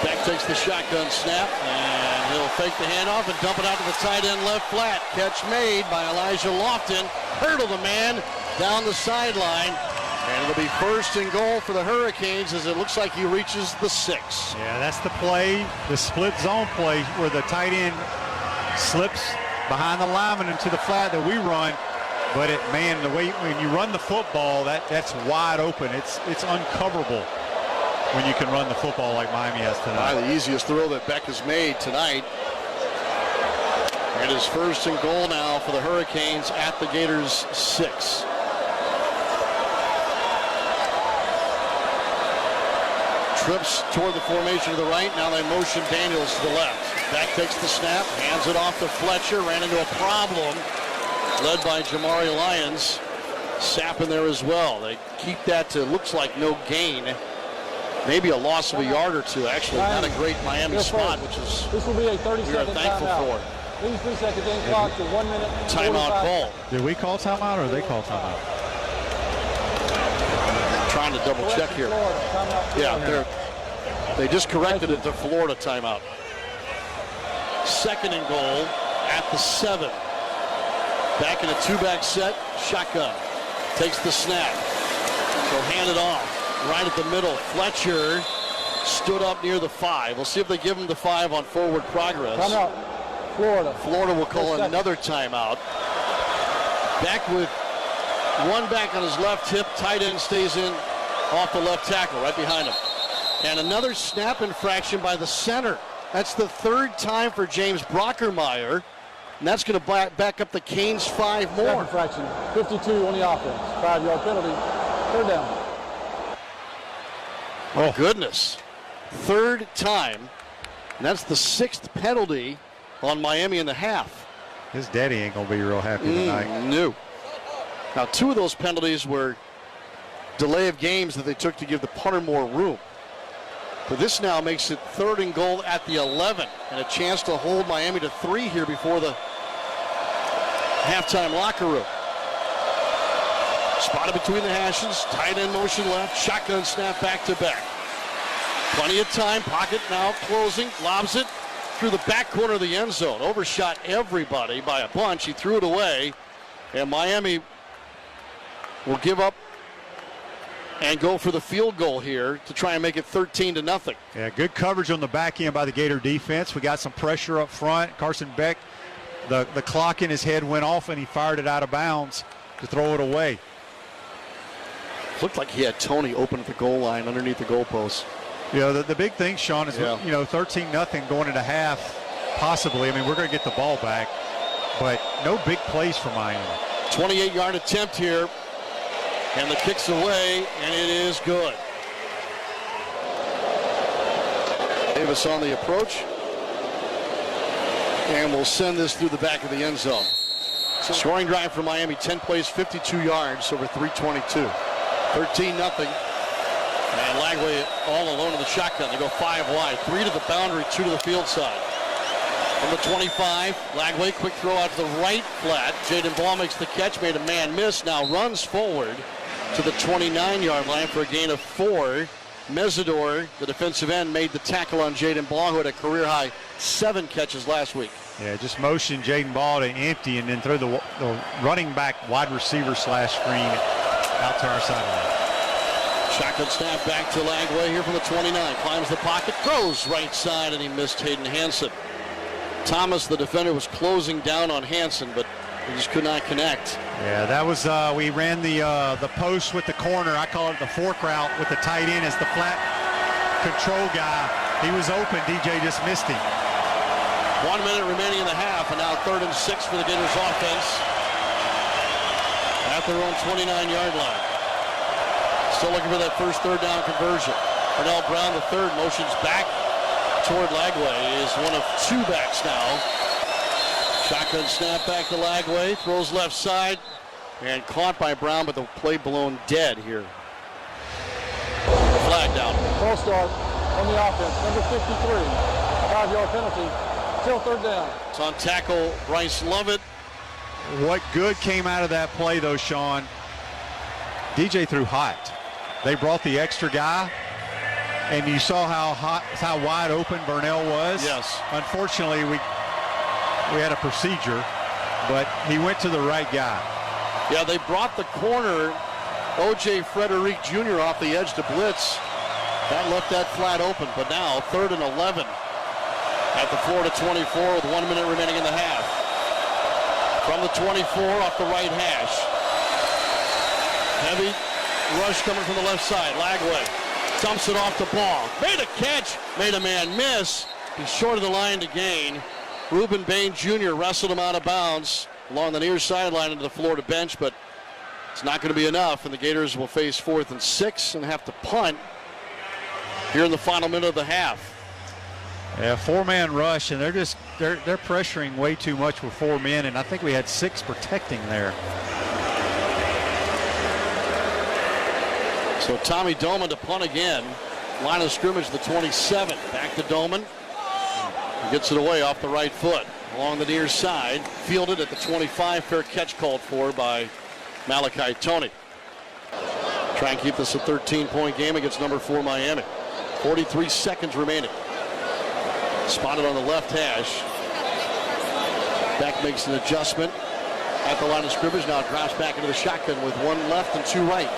Beck takes the shotgun snap, and he'll fake the handoff and dump it out to the tight end left flat. Catch made by Elijah Lofton. Hurdle the man down the sideline, and it'll be 1st and goal for the Hurricanes as it looks like he reaches the 6.
Yeah, that's the play, the split zone play where the tight end slips behind the lineman into the flat that we run. But the way when you run the football, that's wide open. It's uncoverable. when you can run the football like Miami has tonight.
The easiest throw that Beck has made tonight. It is first and goal now for the Hurricanes at the Gators 6. Trips toward the formation to the right. Now they motion Daniels to the left. Beck takes the snap, hands it off to Fletcher. Ran into a problem led by Jamari Lyons. Sapp in there as well. They keep that to looks like no gain. Maybe a loss of a yard or two. Actually, not a great Miami spot, which is
this will be a
we are
30-second
thankful
timeout.
for.
These 3 seconds in clock to 1 minute.
Timeout call.
Did we call timeout or they call timeout?
Trying to double check here. Yeah, they just corrected it to Florida timeout. Second and goal at the 7. Back in a 2-back set, shotgun. Takes the snap. So hand it off. Right at the middle. Fletcher stood up near the 5. We'll see if they give him the 5 on forward progress.
Timeout. Florida.
Florida will call another timeout. Back with one back on his left hip. Tight end stays in off the left tackle right behind him. And another snap infraction by the center. That's the 3rd time for James Brockermeyer. And that's going to back up the Canes 5 more.
Snap infraction. 52 on the offense. 5-yard penalty. 3rd down.
Oh, goodness. 3rd time. And that's the 6th penalty on Miami in the half.
His daddy ain't going to be real happy tonight.
No. Now, 2 of those penalties were delay of games that they took to give the punter more room. But this now makes it 3rd and goal at the 11 and a chance to hold Miami to 3 here before the halftime locker room. Spotted between the hashes, tight end motion left, shotgun snap back to back. Plenty of time, pocket now closing, lobs it through the back corner of the end zone. Overshot everybody by a bunch. He threw it away, and Miami will give up and go for the field goal here to try and make it 13-0.
Yeah, good coverage on the back end by the Gator defense. We got some pressure up front. Carson Beck, the clock in his head went off, and he fired it out of bounds to throw it away.
Looked like he had Tony open at the goal line underneath the goalpost.
You know, the big thing, Sean, is, 13-0 going into half, possibly. I mean, we're going to get the ball back, but no big plays for Miami.
28-yard attempt here, and the kick's away, and it is good. Davis on the approach, and we'll send this through the back of the end zone. Scoring drive for Miami, 10 plays, 52 yards over 3:22. 13-0. And Lagway all alone in the shotgun. They go 5 wide. 3 to the boundary, 2 to the field side. From the 25, Lagway, quick throw out to the right flat. Jaden Ball makes the catch, made a man miss. Now runs forward to the 29-yard line for a gain of 4. Mesidor, the defensive end, made the tackle on Jaden Ball, who had a career-high 7 catches last week.
Yeah, just motion Jaden Ball to empty and then throw the running back wide receiver slash screen out to our sideline.
Shotgun snap back to Lagway here from the 29. Climbs the pocket, throws right side, and he missed Hayden Hansen. Thomas, the defender, was closing down on Hansen, but he just could not connect.
Yeah, that was, we ran the post with the corner. I call it the fork route with the tight end as the flat control guy. He was open, DJ just missed him.
1 minute remaining in the half, and now 3rd and 6 for the Gators offense at their own 29-yard line. Still looking for that first 3rd down conversion. Pernell Brown, the 3rd, motions back toward Lagway. He is one of 2 backs now. Shotgun snap back to Lagway, throws left side, and caught by Brown, but the play blown dead here. Flag down.
False start on the offense. Number 53, 5-yard penalty. Still 3rd down.
It's on tackle Bryce Lovett.
What good came out of that play, though, Sean? DJ threw hot. They brought the extra guy, and you saw how wide open Burnell was.
Yes.
Unfortunately, we had a procedure, but he went to the right guy.
Yeah, they brought the corner, O.J. Frederick Jr. off the edge to blitz. That left that flat open, but now 3rd and 11 at the Florida 24 with 1 minute remaining in the half. From the 24 off the right hash. Heavy rush coming from the left side. Lagway Dumps it off the ball. Made a catch. Made a man miss. He's short of the line to gain. Reuben Bain Jr. wrestled him out of bounds along the near sideline into the Florida bench, but it's not going to be enough, and the Gators will face 4th and 6 and have to punt here in the final minute of the half.
Yeah, 4-man rush, and they're pressuring way too much with 4 men, and I think we had 6 protecting there.
So Tommy Doman to punt again. Line of scrimmage, the 27. Back to Doman. He gets it away off the right foot. Along the near side. Fielded at the 25. Fair catch called for by Malachi Toney. Try and keep this a 13-point game against number 4 Miami. 43 seconds remaining. Spotted on the left hash. Beck makes an adjustment at the line of scrimmage. Now drops back into the shotgun with 1 left and 2 right.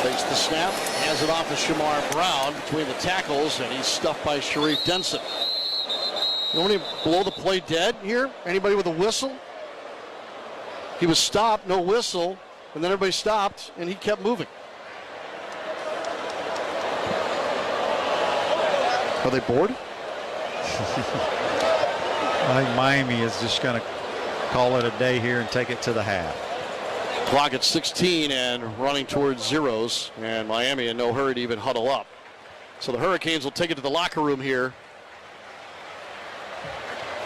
Takes the snap, hands it off to Shamar Brown between the tackles, and he's stuffed by Sharif Denson. Nobody blow the play dead here? Anybody with a whistle? He was stopped, no whistle, and then everybody stopped, and he kept moving. Are they bored?
I think Miami is just going to call it a day here and take it to the half.
Clock at 16 and running towards zeros, and Miami in no hurry to even huddle up. So the Hurricanes will take it to the locker room here.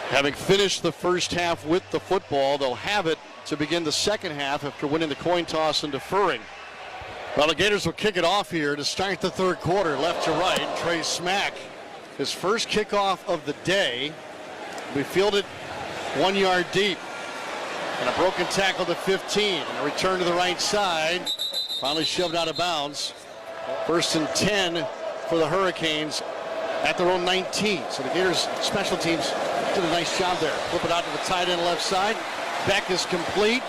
Having finished the first half with the football, they'll have it to begin the second half after winning the coin toss and deferring. Well, the Gators will kick it off here to start the third quarter, left to right. Trey Smack, his first kickoff of the day, will be fielded 1 yard deep. And a broken tackle to 15. And a return to the right side. Finally shoved out of bounds. 1st and 10 for the Hurricanes at their own 19. So the Gators special teams did a nice job there. Flip it out to the tight end left side. Beck is complete.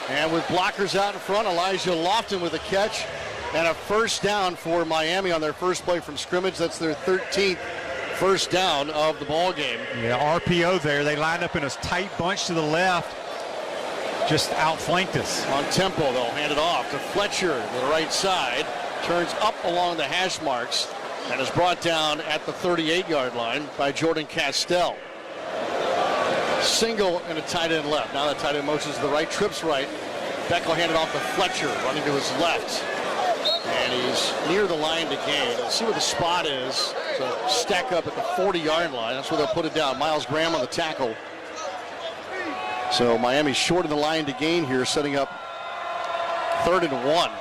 And with blockers out in front, Elijah Lofton with a catch. And a first down for Miami on their first play from scrimmage. That's their 13th first down of the ball game.
Yeah, RPO there. They lined up in a tight bunch to the left. Just outflanked us.
On tempo, they'll hand it off to Fletcher to the right side. Turns up along the hash marks and is brought down at the 38-yard line by Jordan Castell. Single and a tight end left. Now the tight end motions to the right, trips right. Beck will hand it off to Fletcher, running to his left. And he's near the line to gain. Let's see where the spot is. So stack up at the 40-yard line. That's where they'll put it down. Miles Graham on the tackle. So Miami short of the line to gain here, setting up 3rd and 1.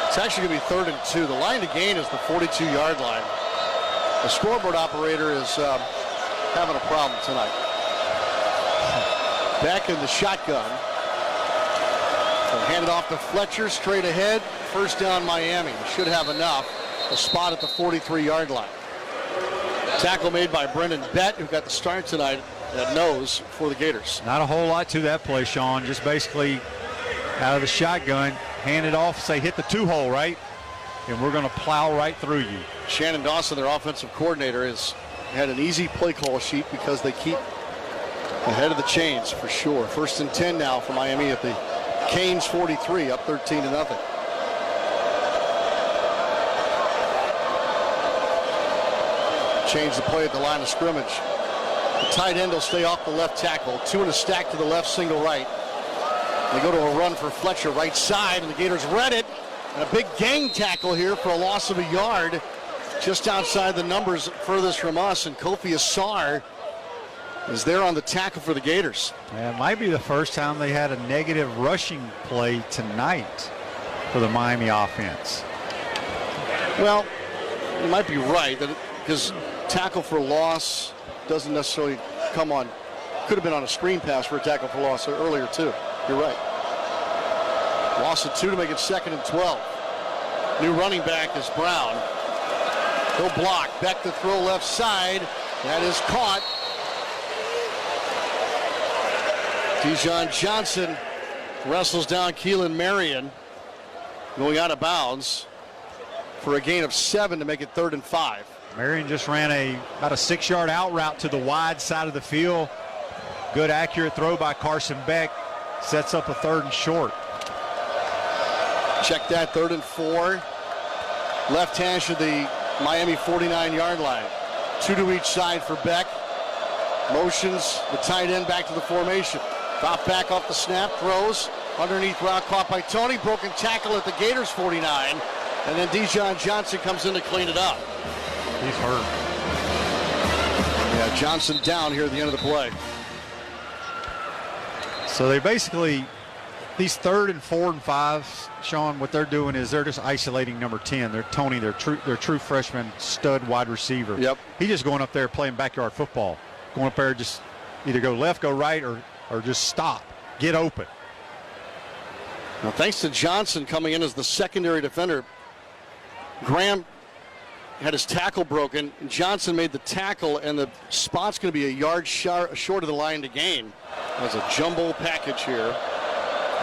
It's actually going to be 3rd and 2. The line to gain is the 42-yard line. The scoreboard operator is having a problem tonight. Back in the shotgun. So hand it off to Fletcher, straight ahead. First down Miami. Should have enough. A spot at the 43-yard line. Tackle made by Brendan Bett, who got the start tonight at nose for the Gators.
Not a whole lot to that play, Sean. Just basically out of the shotgun, hand it off, say hit the 2-hole, right? And we're going to plow right through you.
Shannon Dawson, their offensive coordinator, has had an easy play call sheet because they keep ahead of the chains for sure. 1st and 10 now for Miami at the Canes 43, up 13-0. Change the play at the line of scrimmage. The tight end will stay off the left tackle. 2 in a stack to the left, single right. They go to a run for Fletcher, right side, and the Gators read it. And a big gang tackle here for a loss of a yard. Just outside the numbers furthest from us, and Kofi Asar is there on the tackle for the Gators.
Yeah, it might be the first time they had a negative rushing play tonight for the Miami offense.
Well, you might be right, because tackle for loss doesn't necessarily come on. Could have been on a screen pass for a tackle for loss earlier too. You're right. Loss of 2 to make it 2nd and 12. New running back is Brown. He'll block. Beck to throw left side. That is caught. Dijon Johnson wrestles down Keelan Marion, going out of bounds for a gain of 7 to make it 3rd and 5.
Marion just ran about a 6-yard out route to the wide side of the field. Good accurate throw by Carson Beck. Sets up a 3rd and short.
Check that, 3rd and 4. Left hash of the Miami 49-yard line. 2 to each side for Beck. Motions the tight end back to the formation. Drop back off the snap, throws. Underneath route caught by Tony. Broken tackle at the Gators 49. And then Dijon Johnson comes in to clean it up.
He's hurt.
Yeah, Johnson down here at the end of the play.
So they basically, these 3rd and 4 and 5, Sean, what they're doing is they're just isolating number 10. They're Tony, their true freshman stud wide receiver.
Yep.
He's just going up there playing backyard football. Going up there, just either go left, go right, or just stop. Get open.
Now, thanks to Johnson coming in as the secondary defender, Graham had his tackle broken. Johnson made the tackle, and the spot's going to be a yard short of the line to gain. That's a jumbo package here.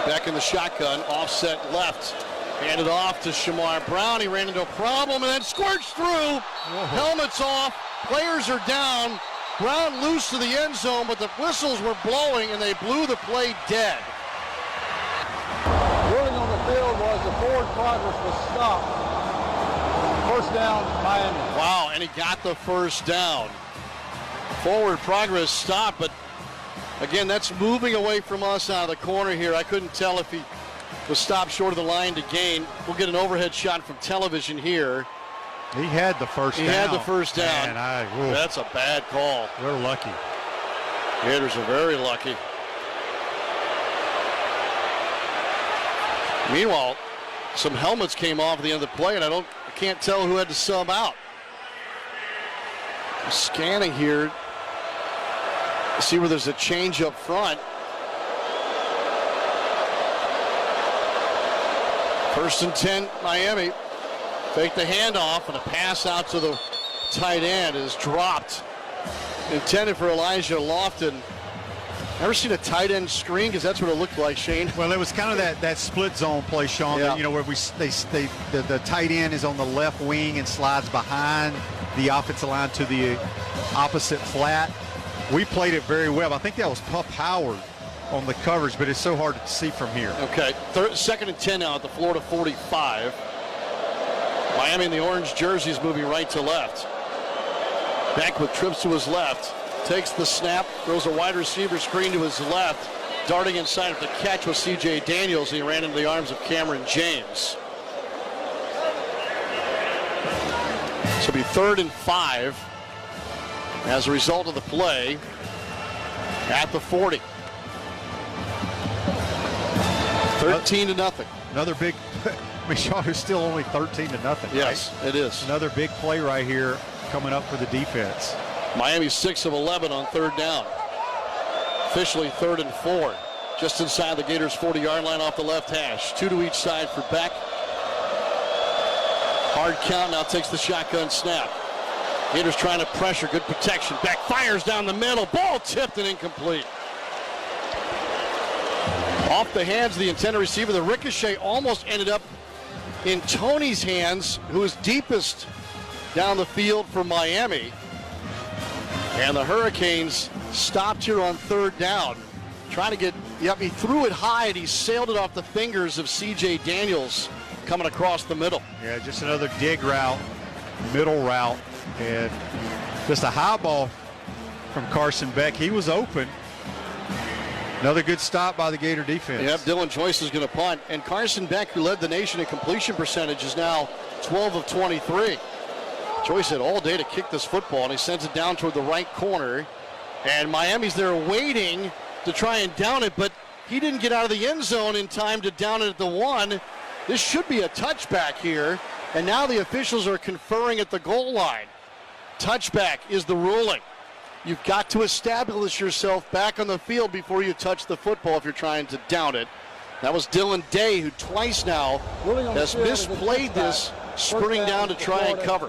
Back in the shotgun, offset left. Handed off to Shamar Brown. He ran into a problem and then squirts through.
Whoa.
Helmets off. Players are down. Brown loose to the end zone, but the whistles were blowing, and they blew the play dead.
Ruling on the field was the forward progress was stopped. First down, Miami.
Wow, and he got the first down. Forward progress stopped, but again, that's moving away from us out of the corner here. I couldn't tell if he was stopped short of the line to gain. We'll get an overhead shot from television here.
He had the first down.
He had the first down.
Man,
that's a bad call.
We're lucky.
Gators are very lucky. Meanwhile, some helmets came off at the end of the play, and I can't tell who had to sub out. I'm scanning here to see where there's a change up front. 1st and 10, Miami. Fake the handoff, and a pass out to the tight end is dropped. Intended for Elijah Lofton. Ever seen a tight end screen? Because that's what it looked like, Shane.
Well, it was kind of that split zone play, Sean.
Yeah.
You know, where the tight end is on the left wing and slides behind the offensive line to the opposite flat. We played it very well. I think that was Puff Howard on the coverage, but it's so hard to see from here.
Okay, 2nd and 10 now at the Florida 45. Miami in the orange jerseys moving right to left. Beck with trips to his left. Takes the snap, throws a wide receiver screen to his left. Darting inside of the catch was C.J. Daniels. He ran into the arms of Cameron James. So it'll be 3rd and 5 as a result of the play at the 40. 13-0.
Another big, I mean, Sean, is still only 13-0.
Yes,
right?
it is.
Another big play right here coming up for the defense.
Miami 6 of 11 on 3rd down. Officially 3rd and 4. Just inside the Gators 40-yard line off the left hash. 2 to each side for Beck. Hard count, now takes the shotgun snap. Gators trying to pressure, good protection. Beck fires down the middle. Ball tipped and incomplete. Off the hands of the intended receiver. The ricochet almost ended up in Tony's hands, who is deepest down the field for Miami. And the Hurricanes stopped here on 3rd down. Trying to get, he threw it high and he sailed it off the fingers of C.J. Daniels coming across the middle.
Yeah, just another dig route, middle route, and just a high ball from Carson Beck. He was open. Another good stop by the Gator defense.
Yep, Dylan Joyce is going to punt. And Carson Beck, who led the nation in completion percentage, is now 12 of 23. Joyce had all day to kick this football, and he sends it down toward the right corner. And Miami's there waiting to try and down it, but he didn't get out of the end zone in time to down it at the 1. This should be a touchback here, and now the officials are conferring at the goal line. Touchback is the ruling. You've got to establish yourself back on the field before you touch the football if you're trying to down it. That was Dylan Day, who twice now has misplayed this, sprinting down to try and cover.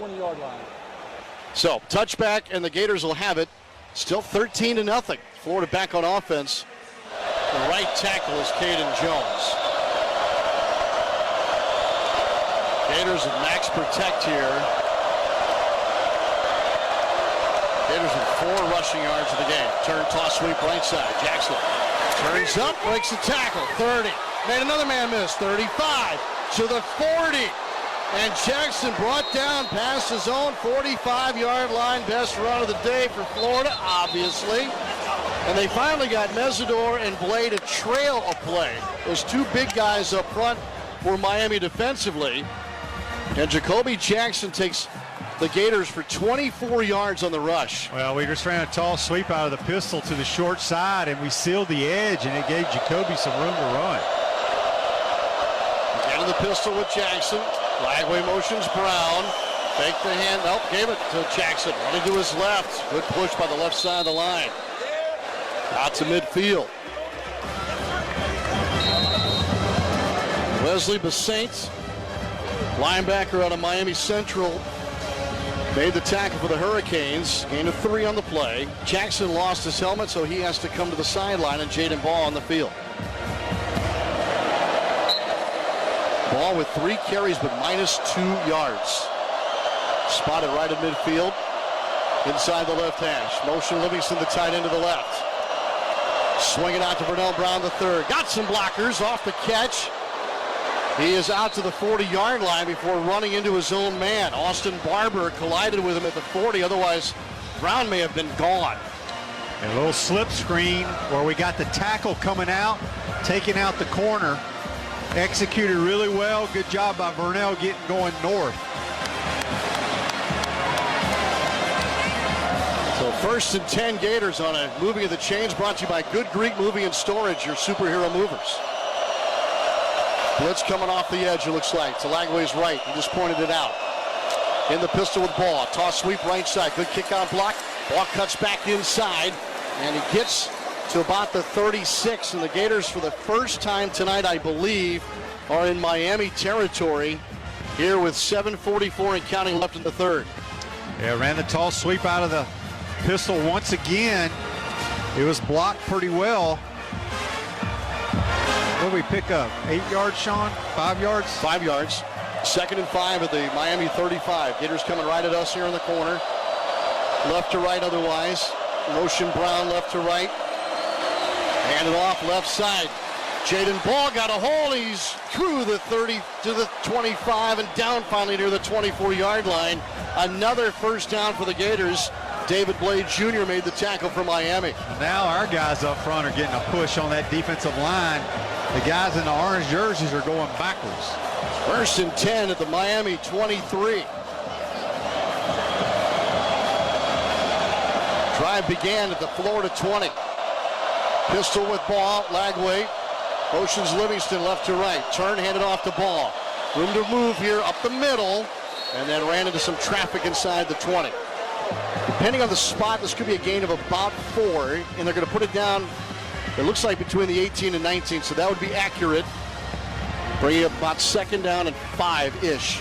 So, touchback, and the Gators will have it. Still 13-0. Florida back on offense. The right tackle is Caden Jones. Gators with max protect here. Gators with 4 rushing yards of the game. Turn, toss, sweep, right side. Jackson turns up, breaks the tackle. 30. Made another man miss. 35. to the 40. And Jackson brought down past his own 45-yard line. Best run of the day for Florida, obviously. And they finally got Mesidor and Blade to trail a play. Those two big guys up front for Miami defensively. And Jacoby Jackson takes the Gators for 24 yards on the rush.
Well, we just ran a tall sweep out of the pistol to the short side, and we sealed the edge, and it gave Jacoby some room to run.
Into the pistol with Jackson. Lagway motions Brown. Fake the hand. Nope, gave it to Jackson. Running to his left. Good push by the left side of the line. Out to midfield. Wesley Basaint, linebacker out of Miami Central, made the tackle for the Hurricanes. Gain of 3 on the play. Jackson lost his helmet, so he has to come to the sideline, and Jaden Ball on the field. Ball with 3 carries, but -2 yards. Spotted right at midfield. Inside the left hash. Motion Livingston, the tight end to the left. Swinging out to Vernell Brown III. Got some blockers off the catch. He is out to the 40-yard line before running into his own man. Austin Barber collided with him at the 40. Otherwise, Brown may have been gone.
And a little slip screen where we got the tackle coming out, taking out the corner. Executed really well. Good job by Vernell getting going north.
So 1st and 10 Gators on a moving of the chains, brought to you by Good Greek Moving and Storage, your superhero movers. Blitz coming off the edge, it looks like. To Lagway's right. He just pointed it out. In the pistol with Ball. Toss sweep right side. Good kick out block. Ball cuts back inside. And he gets to about the 36. And the Gators, for the first time tonight, I believe, are in Miami territory here with 7:44 and counting left in the third.
Yeah, ran the tall sweep out of the pistol once again. It was blocked pretty well. What did we pick up? 8 yards, Sean? 5 yards?
5 yards. 2nd and 5 at the Miami 35. Gators coming right at us here in the corner. Left to right otherwise. Motion Brown left to right. Handed off left side. Jaden Ball got a hold. He's through the 30 to the 25 and down finally near the 24-yard line. Another first down for the Gators. David Blade Jr. made the tackle for Miami.
Now our guys up front are getting a push on that defensive line. The guys in the orange jerseys are going backwards.
1st and 10 at the Miami 23. Drive began at the Florida 20. Pistol with Ball, Lagway. Motions Livingston left to right. Turn, handed off to Ball. Room to move here up the middle. And then ran into some traffic inside the 20. Depending on the spot, this could be a gain of about 4. And they're going to put it down, it looks like, between the 18 and 19. So that would be accurate. Bringing up about 2nd down and 5-ish.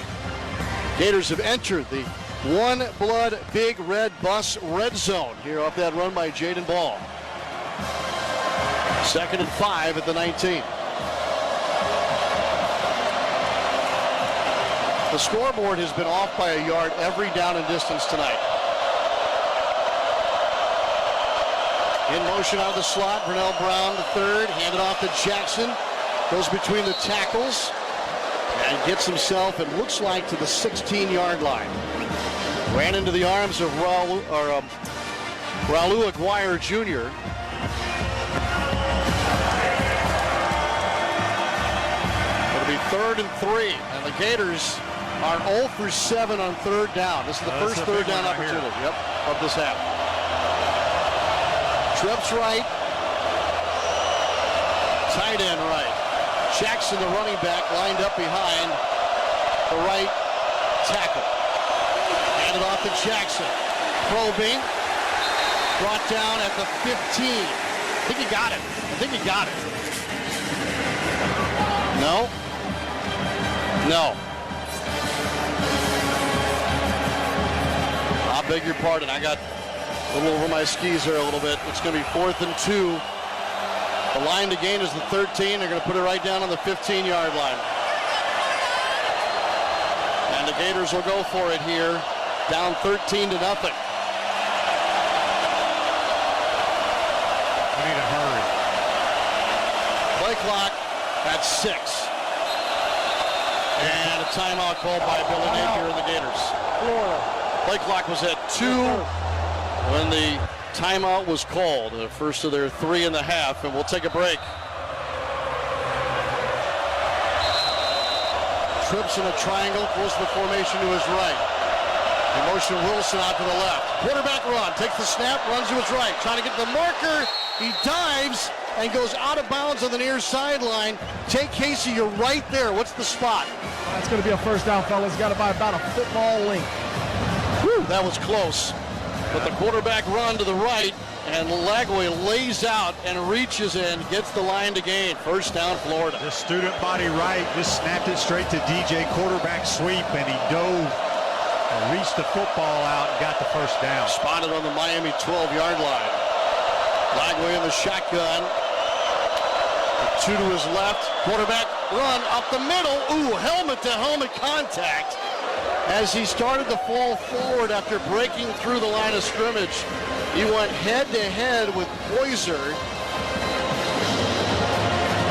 Gators have entered the One Blood Big Red Bus red zone here off that run by Jaden Ball. 2nd and 5 at the 19. The scoreboard has been off by a yard every down and distance tonight. In motion out of the slot, Vernell Brown III, handed off to Jackson. Goes between the tackles and gets himself, it looks like, to the 16-yard line. Ran into the arms of Raul Aguirre Jr. It'll be 3rd and 3, and the Gators are 0 for 7 on 3rd down. This is the first 3rd down opportunity of this half. Trips right. Tight end right. Jackson, the running back, lined up behind the right tackle. Handed off to Jackson. Probing. Brought down at the 15. I think he got it. No. No. I beg your pardon. I got a little over my skis there a little bit. It's going to be 4th and 2. The line to gain is the 13. They're going to put it right down on the 15-yard line. And the Gators will go for it here. Down 13-0.
We need to hurry.
Play clock at 6. a timeout called by Billy Napier and the Gators.
Florida.
Play clock was at 2 when the timeout was called. The first of their 3.5, and we'll take a break. Trips in a triangle, close to the formation to his right. In motion, Wilson out to the left. Quarterback run, takes the snap, runs to his right. Trying to get the marker. He dives and goes out of bounds on the near sideline. Take Casey, you're right there. What's the spot?
That's going to be a first down, fellas. Got it by about a football length.
Whew, that was close. But the quarterback run to the right, and Lagway lays out and reaches in, gets the line to gain. First down, Florida.
The student body right just snapped it straight to DJ. Quarterback sweep, and he dove and reached the football out and got the first down.
Spotted on the Miami 12-yard line. Lagway in the shotgun. The 2 to his left. Quarterback run up the middle. Ooh, helmet-to-helmet contact as he started to fall forward after breaking through the line of scrimmage. He went head-to-head with Poyser.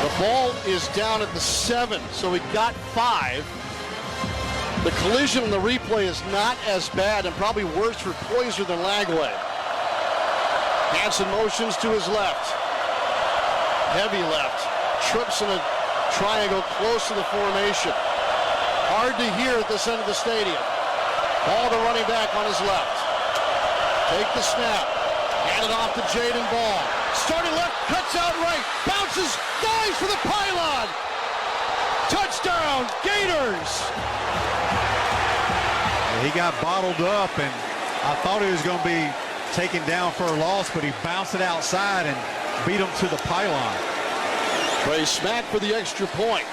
The ball is down at the 7, so he got 5. The collision in the replay is not as bad and probably worse for Poyser than Lagway. Hansen motions to his left. Heavy left. Trips in a triangle close to the formation. Hard to hear at this end of the stadium. Ball to running back on his left. Take the snap. Hand it off to Jaden Ball. Starting left, cuts out right. Bounces, dives for the pylon. Touchdown, Gators!
He got bottled up, and I thought he was going to be taken down for a loss, but he bounced it outside and beat him to the pylon.
Trey Smack for the extra point.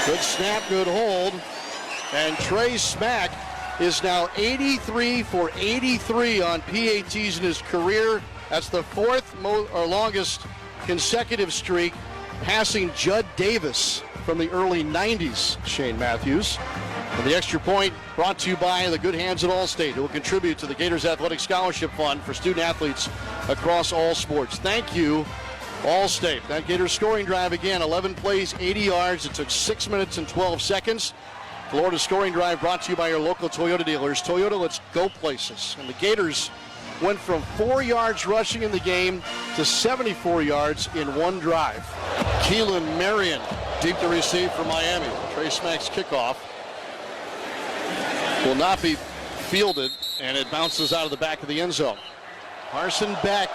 Good snap, good hold. And Trey Smack is now 83 for 83 on PATs in his career. That's the fourth longest consecutive streak, passing Judd Davis from the early 90s, Shane Matthews. And the extra point brought to you by the good hands at Allstate, who will contribute to the Gators Athletic Scholarship Fund for student athletes across all sports. Thank you, Allstate. That Gators scoring drive again, 11 plays, 80 yards. It took 6 minutes and 12 seconds. Florida scoring drive brought to you by your local Toyota dealers. Toyota, let's go places. And the Gators went from 4 yards rushing in the game to 74 yards in one drive. Keelan Marion deep to receive for Miami. Trey Smack's kickoff will not be fielded, and it bounces out of the back of the end zone. Carson Beck,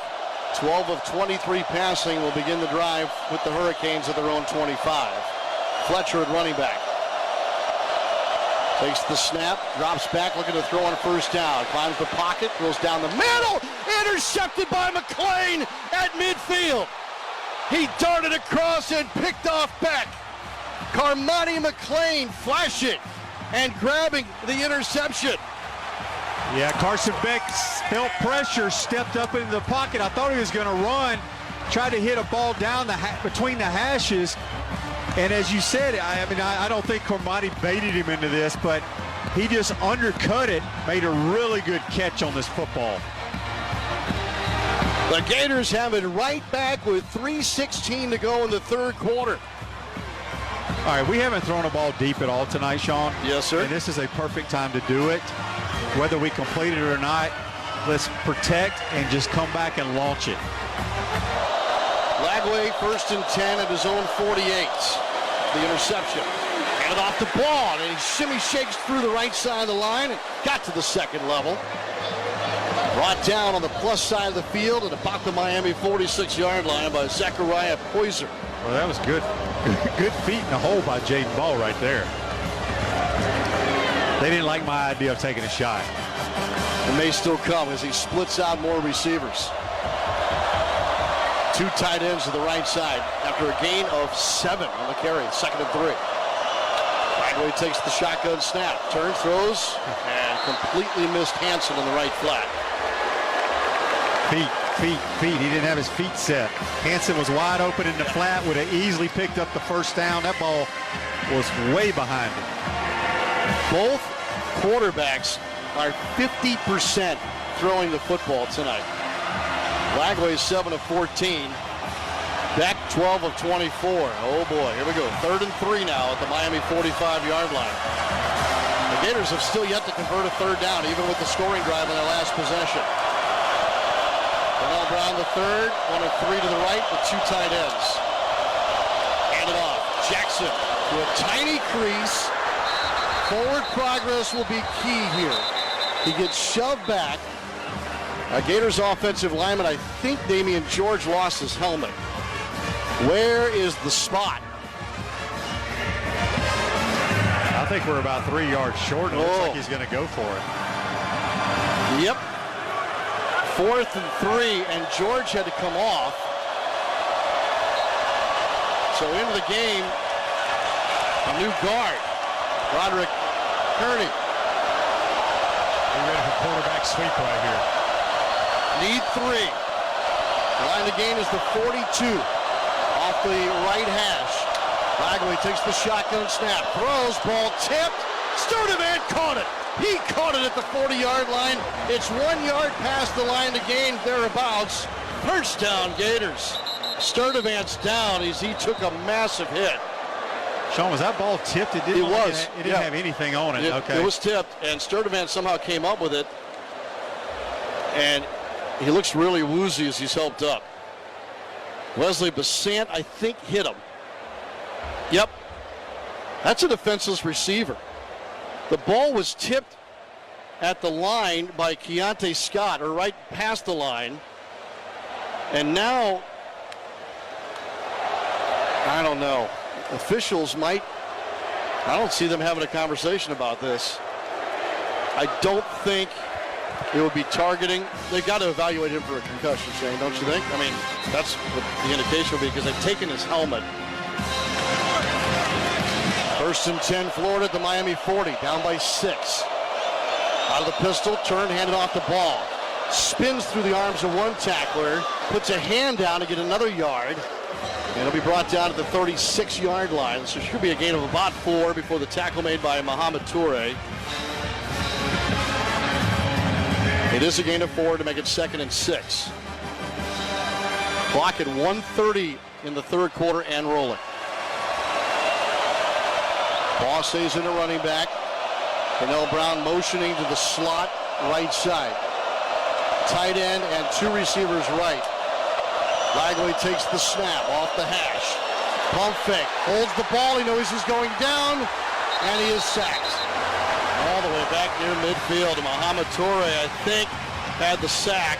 12 of 23 passing, will begin the drive with the Hurricanes at their own 25. Fletcher at running back. Takes the snap, drops back, looking to throw on first down. Climbs the pocket, goes down the middle, intercepted by McClain at midfield. He darted across and picked off Beck. Carmani McClain flashing and grabbing the interception.
Yeah, Carson Beck felt pressure, stepped up into the pocket. I thought he was going to run, tried to hit a ball down between the hashes. And as you said, I don't think Carmani baited him into this, but he just undercut it, made a really good catch on this football.
The Gators have it right back with 3:16 to go in the third quarter.
All right, we haven't thrown a ball deep at all tonight, Sean.
Yes, sir.
And this is a perfect time to do it. Whether we complete it or not, let's protect and just come back and launch it.
Lagway, 1st and 10 at his own 48. The interception. Handed off to Ball, and he shimmy shakes through the right side of the line and got to the second level. Brought down on the plus side of the field at about the Miami 46-yard line by Zachariah Poyser.
Well, that was good. Good feet in the hole by Jaden Ball right there. They didn't like my idea of taking a shot.
It may still come as he splits out more receivers. 2 tight ends to the right side after a gain of 7 on the carry, 2nd and 3. Lagway takes the shotgun snap, turns, throws, and completely missed Hansen on the right flat.
Feet. He didn't have his feet set. Hansen was wide open in the flat, would have easily picked up the first down. That ball was way behind him.
Both quarterbacks are 50% throwing the football tonight. Lagway 7 of 14. Beck 12 of 24. Oh boy, here we go. 3rd and 3 now at the Miami 45-yard line. The Gators have still yet to convert a 3rd down, even with the scoring drive on their last possession. Coral Brown the third, 1 of 3 to the right with 2 tight ends. Hand it off. Jackson to a tiny crease. Forward progress will be key here. He gets shoved back. Gators offensive lineman, I think Damian George lost his helmet. Where is the spot?
I think we're about 3 yards short. It looks like he's going to go for it.
Yep. 4th and 3, and George had to come off. So into the game, a new guard, Roderick Kearney.
We're ready for quarterback sweep right here.
Need 3. The line to gain is the 42. Off the right hash. Bagley takes the shotgun snap. Throws, ball tipped. Sturdivant caught it. He caught it at the 40-yard line. It's 1 yard past the line to gain, thereabouts. First down, Gators. Sturdivant's down as he took a massive hit.
Sean, was that ball tipped? It didn't have anything on it. Okay.
It was tipped, and Sturdivant somehow came up with it. And he looks really woozy as he's helped up. Wesley Bassant, I think, hit him. Yep. That's a defenseless receiver. The ball was tipped at the line by Keontae Scott, or right past the line. And now, I don't know. Officials might, I don't see them having a conversation about this. I don't think it would be targeting. They've got to evaluate him for a concussion, Shane, don't you think? I mean, that's what the indication will be, because they've taken his helmet. 1st and 10, Florida at the Miami 40, down by 6. Out of the pistol, turned, handed off the ball. Spins through the arms of one tackler, puts a hand down to get another yard. And it'll be brought down to the 36-yard line. So it should be a gain of about 4 before the tackle made by Mohamed Toure. It is a gain of 4 to make it 2nd and 6. Clock at 1:30 in the 3rd quarter and rolling. Ball stays in a running back. Coral Brown motioning to the slot right side. Tight end and 2 receivers right. Bagley takes the snap off the hash. Pump fake. Holds the ball. He knows he's going down. And he is sacked. All the way back near midfield. Mohamed Toure, I think, had the sack.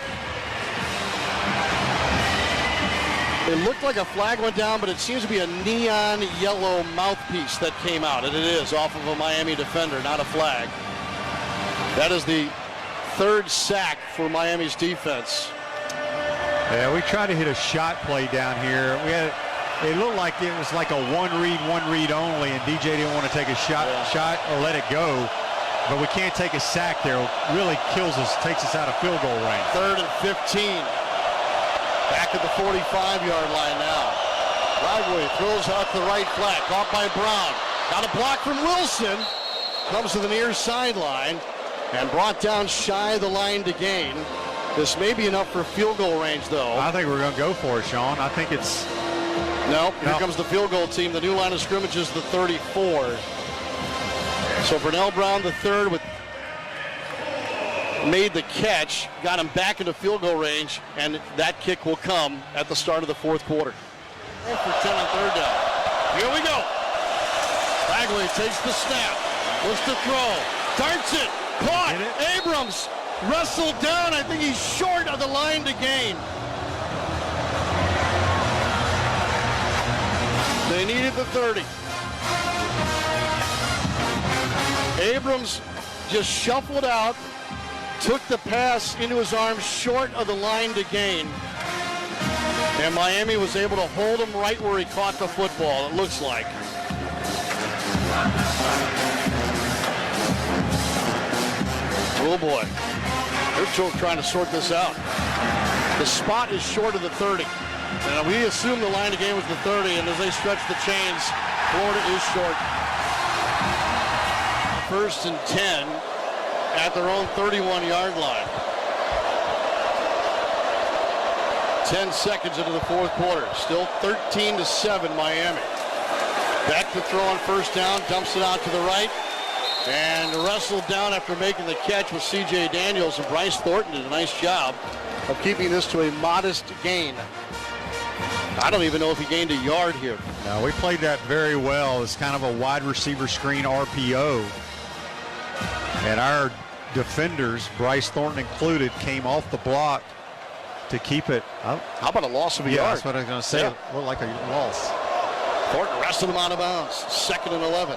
It looked like a flag went down, but it seems to be a neon yellow mouthpiece that came out. And it is off of a Miami defender, not a flag. That is the 3rd sack for Miami's defense.
Yeah, we tried to hit a shot play down here. It looked like it was like a one read only, and DJ didn't want to take a shot or let it go. But we can't take a sack there. It really kills us, takes us out of field goal range.
3rd and 15. Back at the 45-yard line now. Bagley throws out the right flat, caught by Brown. Got a block from Wilson. Comes to the near sideline and brought down shy of the line to gain. This may be enough for field goal range, though.
I think we're going to go for it, Sean. I think it's...
No, here comes the field goal team. The new line of scrimmage is the 34. So Coral Brown, the third, made the catch, got him back into field goal range, and that kick will come at the start of the 4th quarter. For 10 on 3rd down. Here we go. Bagley takes the snap, looks to throw, darts it, caught. Abrams wrestled down. I think he's short of the line to gain. They needed the 30. Abrams just shuffled out, took the pass into his arms short of the line to gain. And Miami was able to hold him right where he caught the football, it looks like. Oh boy. They're still trying to sort this out. The spot is short of the 30. Now we assume the line of game was the 30, and as they stretch the chains, Florida is short. 1st and 10 at their own 31-yard line. 10 seconds into the fourth quarter. Still 13-7 Miami. Beck to throw on first down, dumps it out to the right, and wrestled down after making the catch with C.J. Daniels, and Bryce Thornton did a nice job of keeping this to a modest gain. I don't even know if he gained a yard here.
No, we played that very well. It's kind of a wide receiver screen RPO. And our defenders, Bryce Thornton included, came off the block to keep it.
How about a loss of a
yeah,
yard?
That's what I was going to say.
Yeah.
It looked like a loss.
Thornton wrestled him out of bounds. 2nd and 11.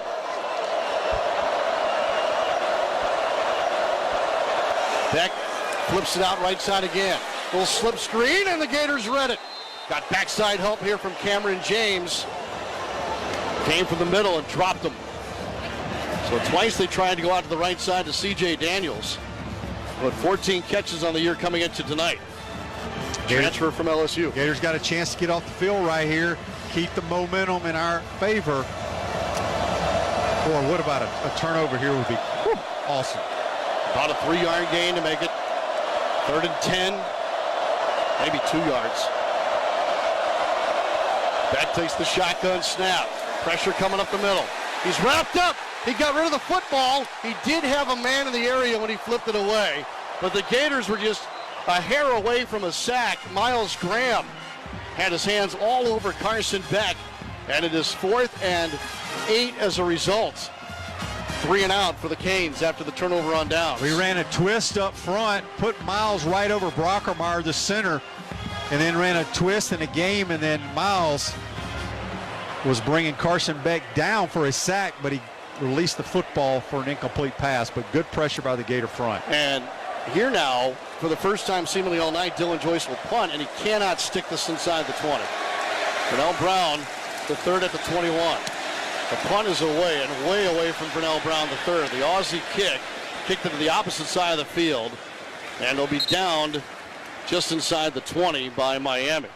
Beck flips it out right side again. Little slip screen, and the Gators read it. Got backside help here from Cameron James. Came from the middle and dropped him. So twice they tried to go out to the right side to C.J. Daniels. But 14 catches on the year coming into tonight. Transfer from LSU.
Gators got a chance to get off the field right here. Keep the momentum in our favor. Boy, what about a turnover here would be awesome.
About a 3-yard gain to make it 3rd and 10. Maybe 2 yards. Beck takes the shotgun snap. Pressure coming up the middle. He's wrapped up. He got rid of the football. He did have a man in the area when he flipped it away. But the Gators were just a hair away from a sack. Miles Graham had his hands all over Carson Beck. And it is 4th and 8 as a result. 3 and out for the Canes after the turnover on downs.
We ran a twist up front, put Miles right over Brockermeyer, the center, and then ran a twist in a game, and then Miles was bringing Carson Beck down for a sack, but he released the football for an incomplete pass, but good pressure by the Gator front.
And here now, for the first time seemingly all night, Dylan Joyce will punt, and he cannot stick this inside the 20. Vernell Brown, the 3rd at the 21. The punt is away, and way away from Vernell Brown, the 3rd. The Aussie kicked it to the opposite side of the field, and they'll be downed just inside the 20 by Miami.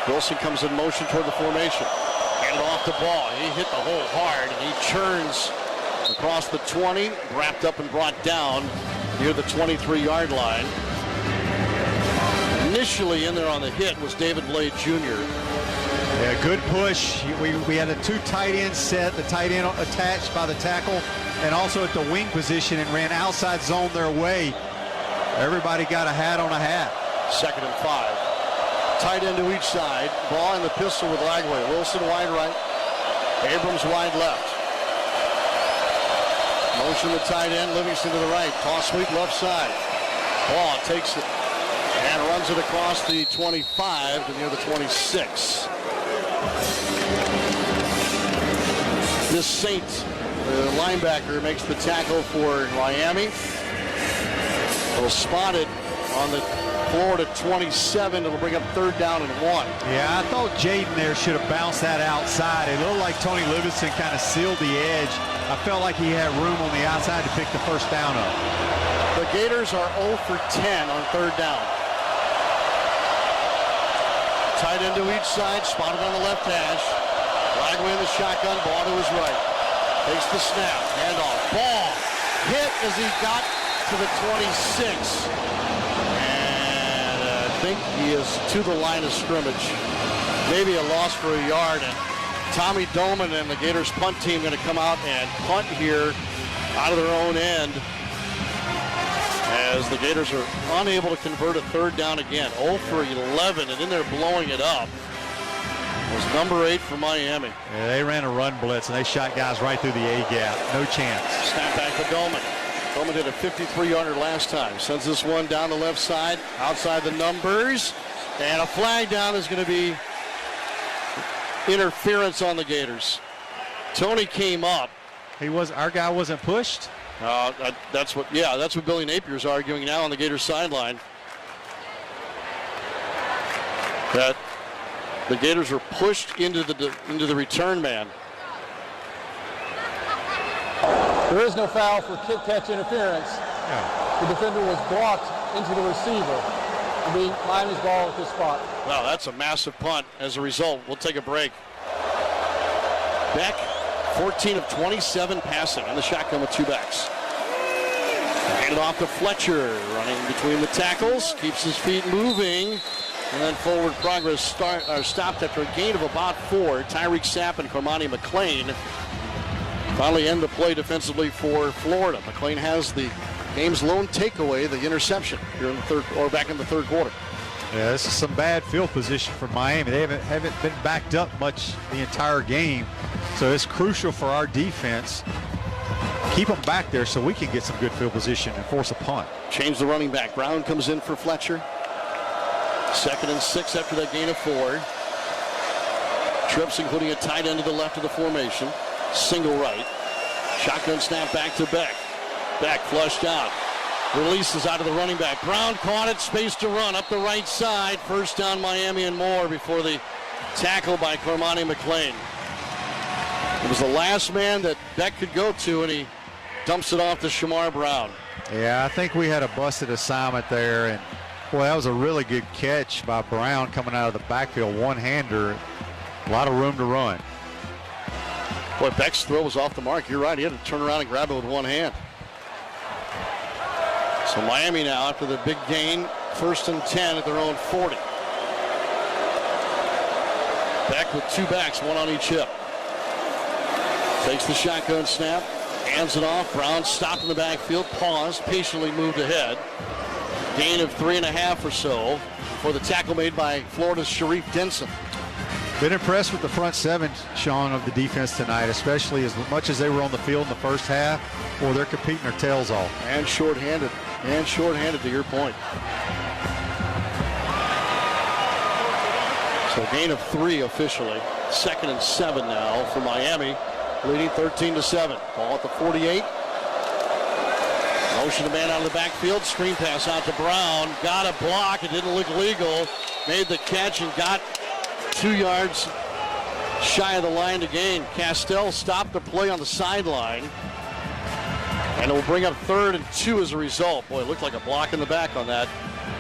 Wilson comes in motion toward the formation. Handed off the ball. He hit the hole hard, and he churns across the 20, wrapped up and brought down near the 23-yard line. Initially in there on the hit was David Blade Jr.
Yeah, good push. We had a 2 tight end set, the tight end attached by the tackle, and also at the wing position, and ran outside zone their way. Everybody got a hat on a hat.
2nd and 5. Tight end to each side. Ball in the pistol with Lagway. Wilson wide right. Abrams wide left. Motion the tight end. Livingston to the right. Toss sweep left side. Ball takes it and runs it across the 25 to near the 26. This Saint, the linebacker, makes the tackle for Miami. Will spot it on the Florida 27. It'll bring up 3rd down and 1.
Yeah, I thought Jaden there should have bounced that outside. It looked like Tony Livingston kind of sealed the edge. I felt like he had room on the outside to pick the first down up.
The Gators are 0 for 10 on 3rd down. Tight end to each side, spotted on the left hash. Lagway in the shotgun, ball to his right. Takes the snap, handoff, ball hit as he got to the 26. And I think he is to the line of scrimmage. Maybe a loss for a yard. And Tommy Doman and the Gators punt team going to come out and punt here out of their own end, as the Gators are unable to convert a 3rd down again. 0 for 11, and in there blowing it up was number 8 for Miami.
Yeah, they ran a run blitz, and they shot guys right through the A-gap. No chance.
Snap back to Doman. Doman did a 53-yarder last time. Sends this one down the left side, outside the numbers. And a flag down is going to be interference on the Gators. Tony came up.
Our guy wasn't pushed?
That's what Billy Napier's arguing now on the Gators sideline. That the Gators were pushed into the return man.
There is no foul for kick-catch interference.
Yeah.
The defender was blocked into the receiver. It'll be Miami's ball at this spot.
Wow, that's a massive punt. As a result, we'll take a break. Beck, 14 of 27 passing in the shotgun with 2 backs. Handed off to Fletcher, running between the tackles, keeps his feet moving, And then forward progress stopped after a gain of about 4. Tyreek Sapp and Cormani McLean finally end the play defensively for Florida. McLean has the game's lone takeaway, the interception here in the third, or back in the third quarter.
Yeah, this is some bad field position for Miami. They haven't been backed up much the entire game, so it's crucial for our defense. Keep them back there so we can get some good field position and force a punt.
Change the running back. Brown comes in for Fletcher. 2nd and 6 after that gain of 4. Trips, including a tight end to the left of the formation. Single right. Shotgun snap back to Beck. Beck flushed out. Releases out of the running back. Brown caught it. Space to run up the right side. First down Miami and more before the tackle by Cormani McLean. It was the last man that Beck could go to, and he dumps it off to Shamar Brown.
Yeah, I think we had a busted assignment there, and boy, that was a really good catch by Brown coming out of the backfield, one-hander. A lot of room to run.
Boy, Beck's throw was off the mark. You're right. He had to turn around and grab it with one hand. So Miami now, after the big gain, 1st and 10 at their own 40. Beck with 2 backs, 1 on each hip. Takes the shotgun snap, hands it off. Brown stopped in the backfield, paused, patiently moved ahead. Gain of 3.5 or so for the tackle made by Florida's Sharif Denson.
Been impressed with the front 7, Sean, of the defense tonight, especially as much as they were on the field in the first half. Boy, they're competing their tails off.
And shorthanded to your point. So gain of 3 officially. 2nd and 7 now for Miami, leading 13-7. Ball at the 48. Motion to man out of the backfield. Screen pass out to Brown. Got a block. It didn't look legal. Made the catch and got 2 yards shy of the line to gain. Castell stopped the play on the sideline. And it will bring up 3rd and 2 as a result. Boy, it looked like a block in the back on that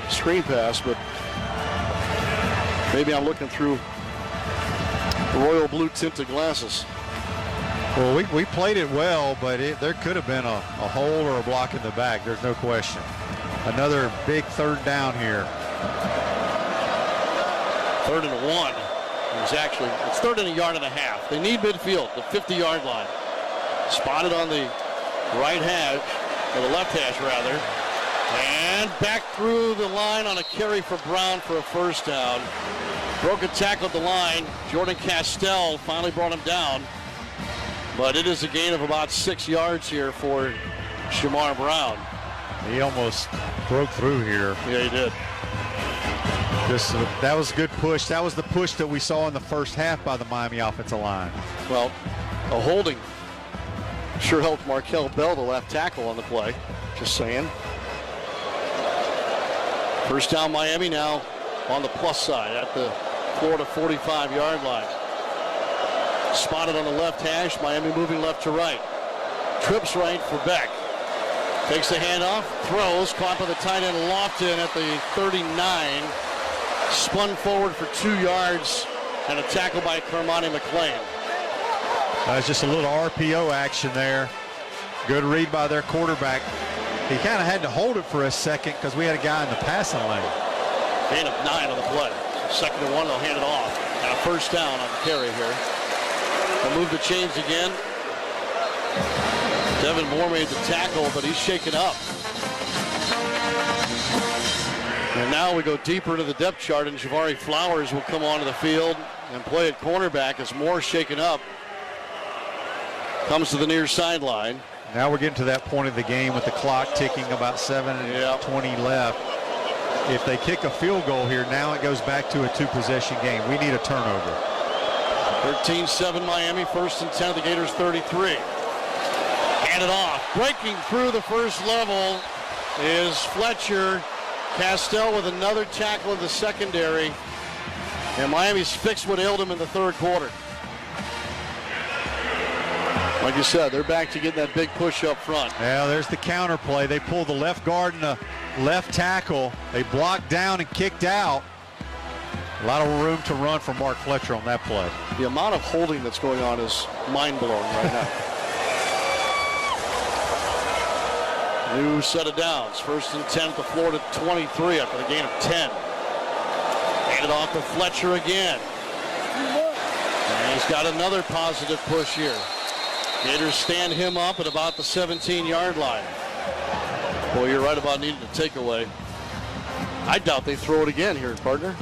screen pass, but maybe I'm looking through royal blue tinted glasses.
Well, we played it well, but there could have been a hole or a block in the back. There's no question. Another big 3rd down here.
3rd and 1. It's 3rd and 1.5 yards. They need midfield, the 50-yard line. Spotted on the right hash, or the left hash rather. And back through the line on a carry for Brown for a 1st down. Broke a tackle at the line. Jordan Castell finally brought him down. But it is a gain of about 6 yards here for Shamar Brown.
He almost broke through here.
Yeah, he did.
That was a good push. That was the push that we saw in the first half by the Miami offensive line.
Well, a holding sure helped Markel Bell, the left tackle, on the play. Just saying. 1st down Miami now on the plus side at the Florida 45-yard line. Spotted on the left hash. Miami moving left to right. Trips right for Beck. Takes the handoff. Throws. Caught by the tight end Lofton at the 39. Spun forward for 2 yards. And a tackle by Cormani McLean.
That's just a little RPO action there. Good read by their quarterback. He kind of had to hold it for a second because we had a guy in the passing lane.
Gain of 9 on the play. So 2nd and 1, they'll hand it off. And a 1st down on the carry here. They'll move the chains again. Devin Moore made the tackle, but he's shaken up. And now we go deeper into the depth chart, and Javari Flowers will come onto the field and play at cornerback as Moore shaken up. Comes to the near sideline.
Now we're getting to that point of the game with the clock ticking, about 7:20 left. If they kick a field goal here, now it goes back to a 2-possession game. We need a turnover.
13-7 Miami, 1st and 10 of the Gators 33. Handed off. Breaking through the first level is Fletcher. Castell with another tackle in the secondary. And Miami's fixed what ailed him in the 3rd quarter. Like you said, they're back to getting that big push up front.
Yeah, there's the counter play. They pulled the left guard and the left tackle. They blocked down and kicked out. A lot of room to run for Mark Fletcher on that play.
The amount of holding that's going on is mind-blowing right now. New set of downs. 1st and 10 at the Florida 23 after the gain of 10. Hand it off to Fletcher again. And he's got another positive push here. Gators stand him up at about the 17-yard line. Boy, you're right about needing a takeaway. I doubt they throw it again here, partner.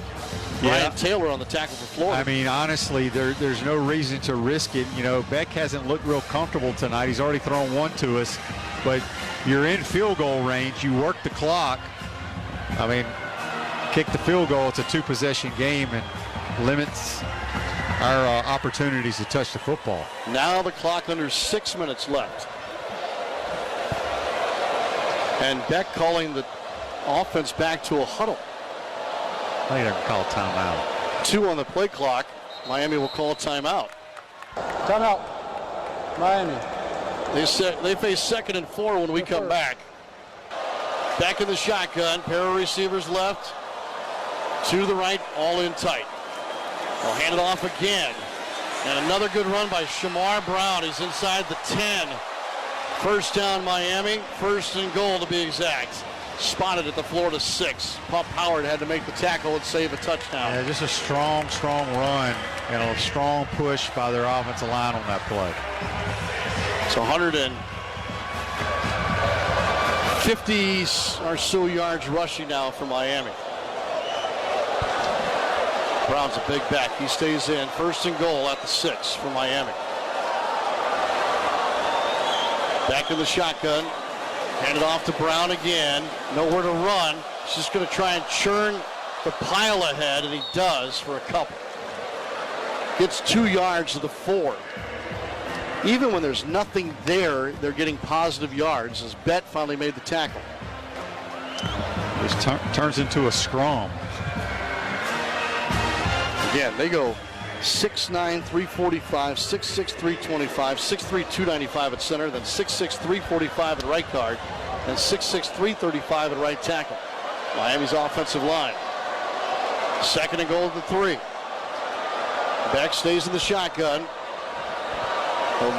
Brian Taylor on the tackle for Florida.
I mean, honestly, there's no reason to risk it. You know, Beck hasn't looked real comfortable tonight. He's already thrown one to us, but you're in field goal range. You work the clock. I mean, kick the field goal. It's a two-possession game and limits our opportunities to touch the football.
Now the clock under 6 minutes left. And Beck calling the offense back to a huddle.
I think they're going to call a timeout.
2 on the play clock. Miami will call a timeout.
Timeout. Miami.
They face 2nd and 4 when we come back. Back in the shotgun. Pair of receivers left. To the right, all in tight. They'll hand it off again. And another good run by Shamar Brown. He's inside the 10. First down Miami. 1st and goal to be exact. Spotted at the Florida 6. Pup Howard had to make the tackle and save a touchdown.
Yeah, just a strong run and a strong push by their offensive line on that play.
It's 150 or so yards rushing now for Miami. Brown's a big back. He stays in. 1st and goal at the 6 for Miami. Back in the shotgun. Hand it off to Brown again. Nowhere to run. He's just going to try and churn the pile ahead, and he does for a couple. Gets 2 yards to the 4. Even when there's nothing there, they're getting positive yards as Bett finally made the tackle.
This turns into a scrum.
Again, they go 6'9", 345, 6'6", 325, 6'3", 295 at center, then 6'6", 345 at right guard, and 6'6", 335 at right tackle. Miami's offensive line. 2nd and goal at the 3. Beck stays in the shotgun. He'll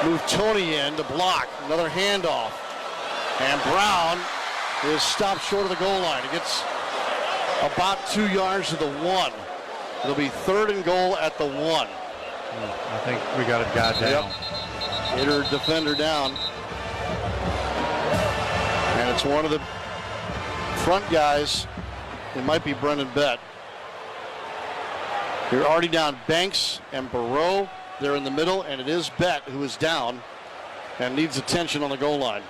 move Tony in to block. Another handoff. And Brown is stopped short of the goal line. He gets about 2 yards to the 1. It'll be 3rd and goal at the 1.
I think we got a guy down.
Yep. Gator defender down. And it's one of the front guys. It might be Brendan Bett. You're already down Banks and Barreau. They're in the middle, and it is Bett who is down and needs attention on the goal line.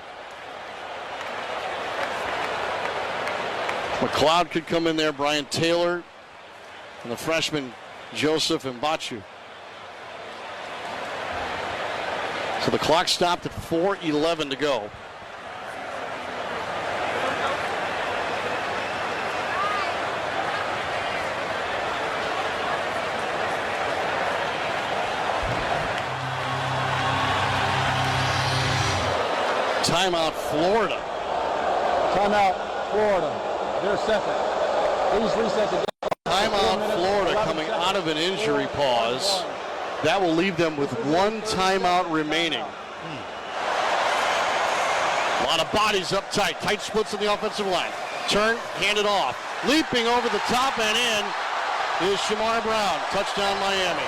McLeod could come in there. Brian Taylor. And the freshman, Joseph Mbachu. So the clock stopped at 4:11 to go. Timeout, Florida.
Timeout, Florida. They're second. Please reset the game.
Timeout, Florida, coming out of an injury pause. That will leave them with 1 timeout remaining. A lot of bodies up tight. Tight splits on the offensive line. Turn, hand it off. Leaping over the top and in is Shamar Brown. Touchdown, Miami.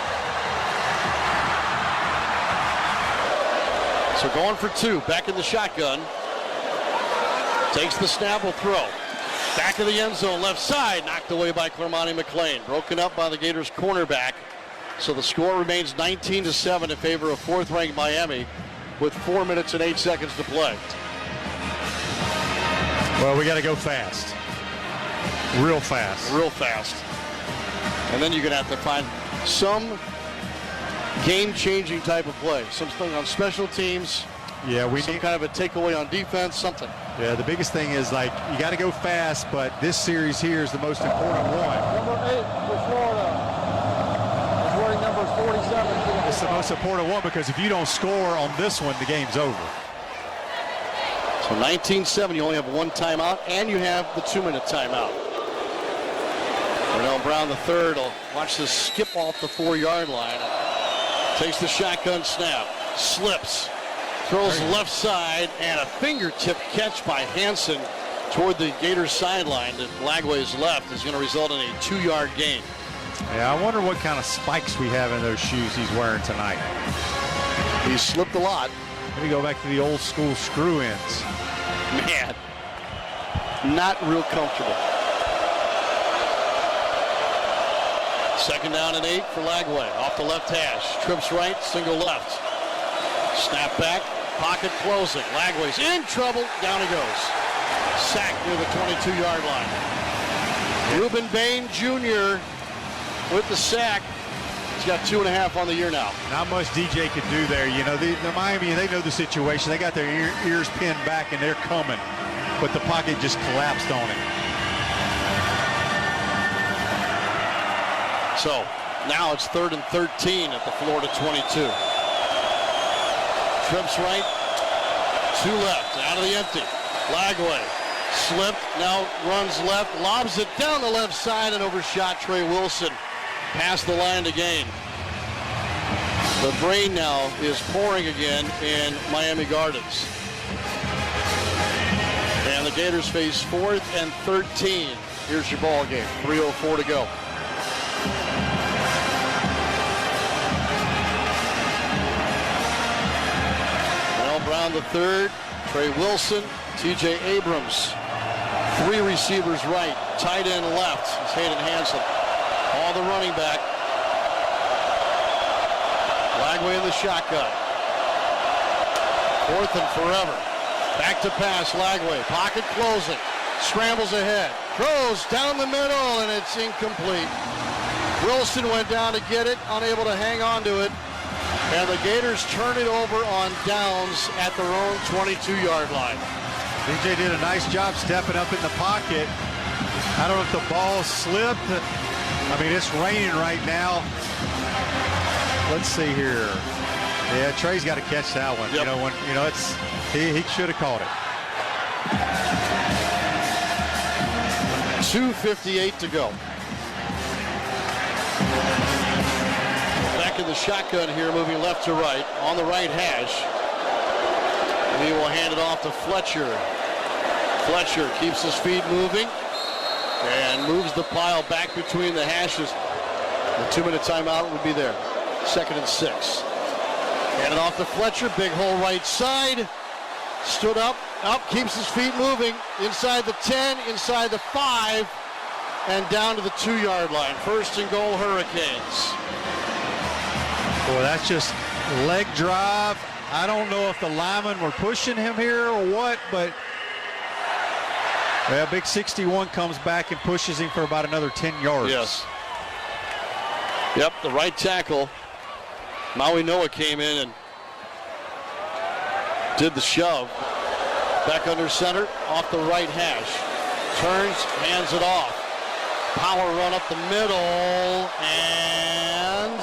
So going for 2. Back in the shotgun. Takes the snap, will throw. Back of the end zone, left side, knocked away by Clermonti McLean. Broken up by the Gators cornerback. So the score remains 19-7 in favor of 4th-ranked Miami with 4 minutes and 8 seconds to play.
Well, we got to go fast. Real fast.
Real fast. And then you're going to have to find some game-changing type of play. Something on special teams.
Yeah, we
some
need
kind of a takeaway on defense, something.
Yeah, the biggest thing is, like, you got to go fast, but this series here is the most important one.
Number 8 for Florida. He's wearing numbers 47.
It's the most important one because if you don't score on this one, the game's over.
So 19-7, you only have 1 timeout, and you have the 2-minute timeout. Darnell Brown III will watch this skip off the 4-yard line. Takes the shotgun snap, slips. Throws left side, and a fingertip catch by Hansen toward the Gators sideline to Lagway's left is going to result in a 2-yard gain.
Yeah, I wonder what kind of spikes we have in those shoes he's wearing tonight.
He slipped a lot.
Let me go back to the old school screw ends.
Man, not real comfortable. 2nd down and 8 for Lagway. Off the left hash. Trips right, single left. Snap back, pocket closing. Lagway's in trouble. Down he goes. Sacked near the 22-yard line. Reuben Bain Jr. with the sack. He's got 2.5 on the year now.
Not much DJ could do there. You know, the Miami, they know the situation. They got their ears pinned back, and they're coming. But the pocket just collapsed on him.
So now it's 3rd and 13 at the Florida 22. Trips right, 2 left, out of the empty. Lagway slipped, now runs left, lobs it down the left side and overshot Trey Wilson. Past the line to gain. The rain now is pouring again in Miami Gardens. And the Gators face 4th and 13. Here's your ball game, 3:04 to go. Brown the third, Trey Wilson, TJ Abrams. 3 receivers right, tight end left is Hayden Hansen. All the running back. Lagway in the shotgun. 4th and forever. Back to pass, Lagway. Pocket closing. Scrambles ahead. Throws down the middle, and it's incomplete. Wilson went down to get it, unable to hang on to it. And the Gators turn it over on downs at their own 22-yard line.
DJ did a nice job stepping up in the pocket. I don't know if the ball slipped. I mean, it's raining right now. Let's see here. Yeah, Trey's got to catch that one.
Yep.
He should have caught
it.
2:58
to go. Back in the shotgun here, moving left to right on the right hash. And he will hand it off to Fletcher. Fletcher keeps his feet moving and moves the pile back between the hashes. The 2-minute timeout would be there. 2nd and 6. Hand it off to Fletcher, big hole right side. Stood up, keeps his feet moving. Inside the 10, inside the 5, and down to the 2-yard line. 1st and goal, Hurricanes.
Boy, that's just leg drive. I don't know if the linemen were pushing him here or what, but yeah, big 61 comes back and pushes him for about another 10 yards.
Yes. Yep, the right tackle. Maui Noah came in and did the shove. Back under center, off the right hash. Turns, hands it off. Power run up the middle, and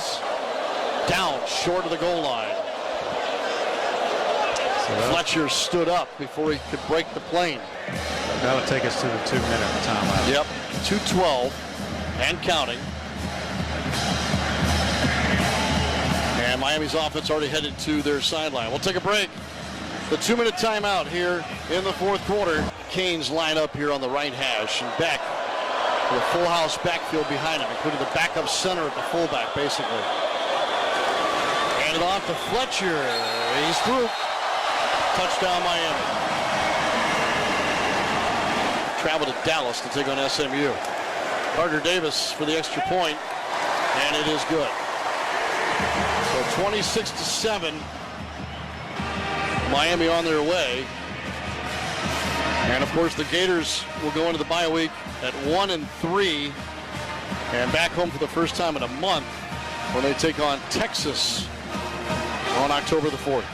down short of the goal line. So Fletcher stood up before he could break the plane.
That'll take us to the 2-minute timeout.
Yep, 2:12 and counting. And Miami's offense already headed to their sideline. We'll take a break. The 2-minute timeout here in the 4th quarter. Canes line up here on the right hash, and Beck with a full house backfield behind him, including the backup center at the fullback, basically. Hand it off to Fletcher. He's through. Touchdown, Miami. Travel to Dallas to take on SMU. Carter Davis for the extra point, and it is good. So 26-7. Miami on their way. And of course the Gators will go into the bye week at 1-3 and back home for the first time in a month when they take on Texas on October the 4th.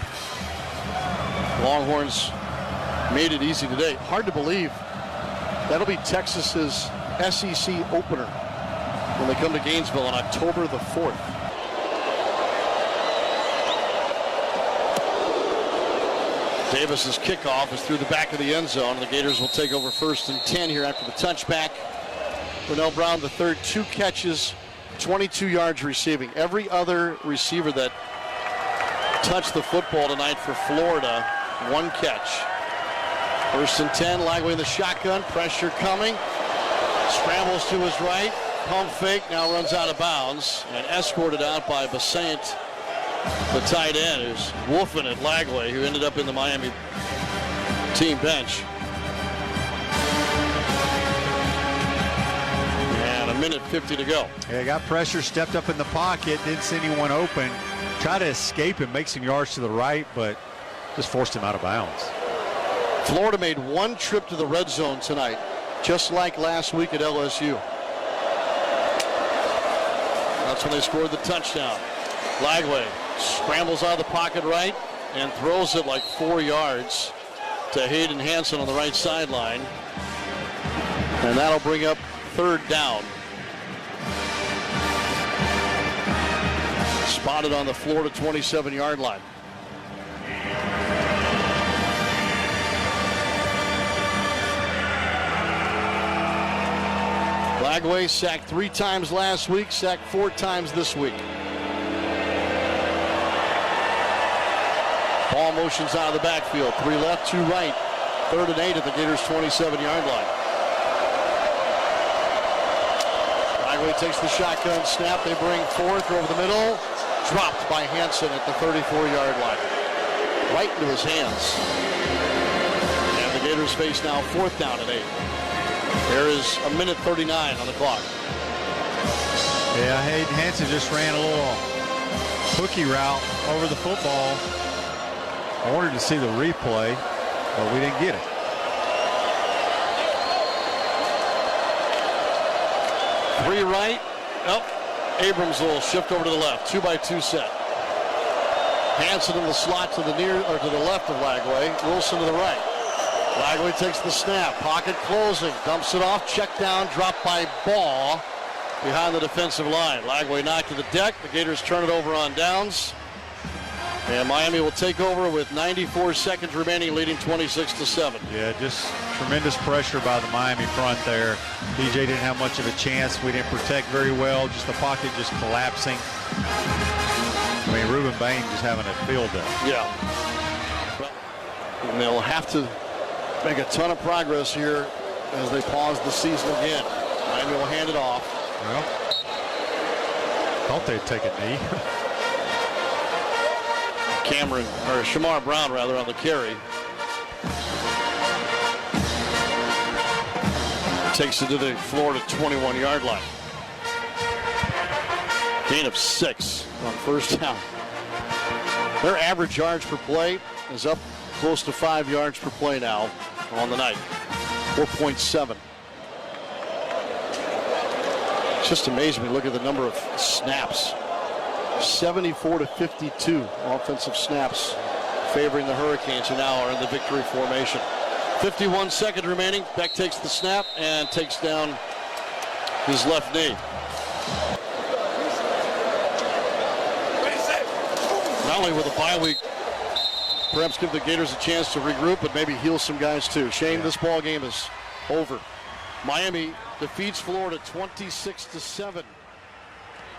Longhorns made it easy today. Hard to believe that'll be Texas's SEC opener when they come to Gainesville on October the 4th. Davis's kickoff is through the back of the end zone, and the Gators will take over 1st and 10 here after the touchback. Renell Brown, the third, 2 catches, 22 yards receiving. Every other receiver that touched the football tonight for Florida, 1 catch. First and 10, Lagway in the shotgun, pressure coming. Scrambles to his right, pump fake, now runs out of bounds and escorted out by Bassant, the tight end, who's woofing at Lagway, who ended up in the Miami team bench. And a minute 50 to go.
Yeah, got pressure, stepped up in the pocket, didn't see anyone open. Tried to escape and make some yards to the right, but just forced him out of bounds.
Florida made one trip to the red zone tonight, just like last week at LSU. That's when they scored the touchdown. Lagway scrambles out of the pocket right and throws it like 4 yards to Hayden Hansen on the right sideline. And that'll bring up third down. Spotted on the Florida 27-yard line. Lagway sacked 3 times last week, sacked 4 times this week. Ball motions out of the backfield. 3 left, 2 right. 3rd and 8 at the Gators' 27-yard line. Lagway takes the shotgun snap. They bring 4th over the middle. Dropped by Hansen at the 34-yard line. Right into his hands. And the Gators face now 4th down and 8. There is a minute 39 on the clock.
Yeah, Hayden Hansen just ran a little hooky route over the football. I wanted to see the replay, but we didn't get it.
Three right. Oh, Abrams will shift over to the left. 2-by-2 set. Hansen in the slot to the left of Lagway. Wilson to the right. Lagway takes the snap. Pocket closing. Dumps it off. Check down. Dropped by Ball behind the defensive line. Lagway knocked to the deck. The Gators turn it over on downs. And Miami will take over with 94 seconds remaining, leading 26-7.
Yeah, just tremendous pressure by the Miami front there. DJ didn't have much of a chance. We didn't protect very well. Just the pocket just collapsing. I mean, Ruben Bain just having a field day.
Yeah. And they'll have to make a ton of progress here as they pause the season again. Miami will hand it off.
Well, thought they'd take a knee.
Shamar Brown rather on the carry. Takes it to the Florida 21-yard line. Gain of 6 on first down. Their average yards per play is up close to 5 yards per play now on the night. 4.7. It's just amazing when you look at the number of snaps. 74-52 offensive snaps favoring the Hurricanes, who now are in the victory formation. 51 seconds remaining. Beck takes the snap and takes down his left knee. Not only with a bye week, perhaps give the Gators a chance to regroup, but maybe heal some guys too. Shane, this ball game is over. Miami defeats Florida 26-7.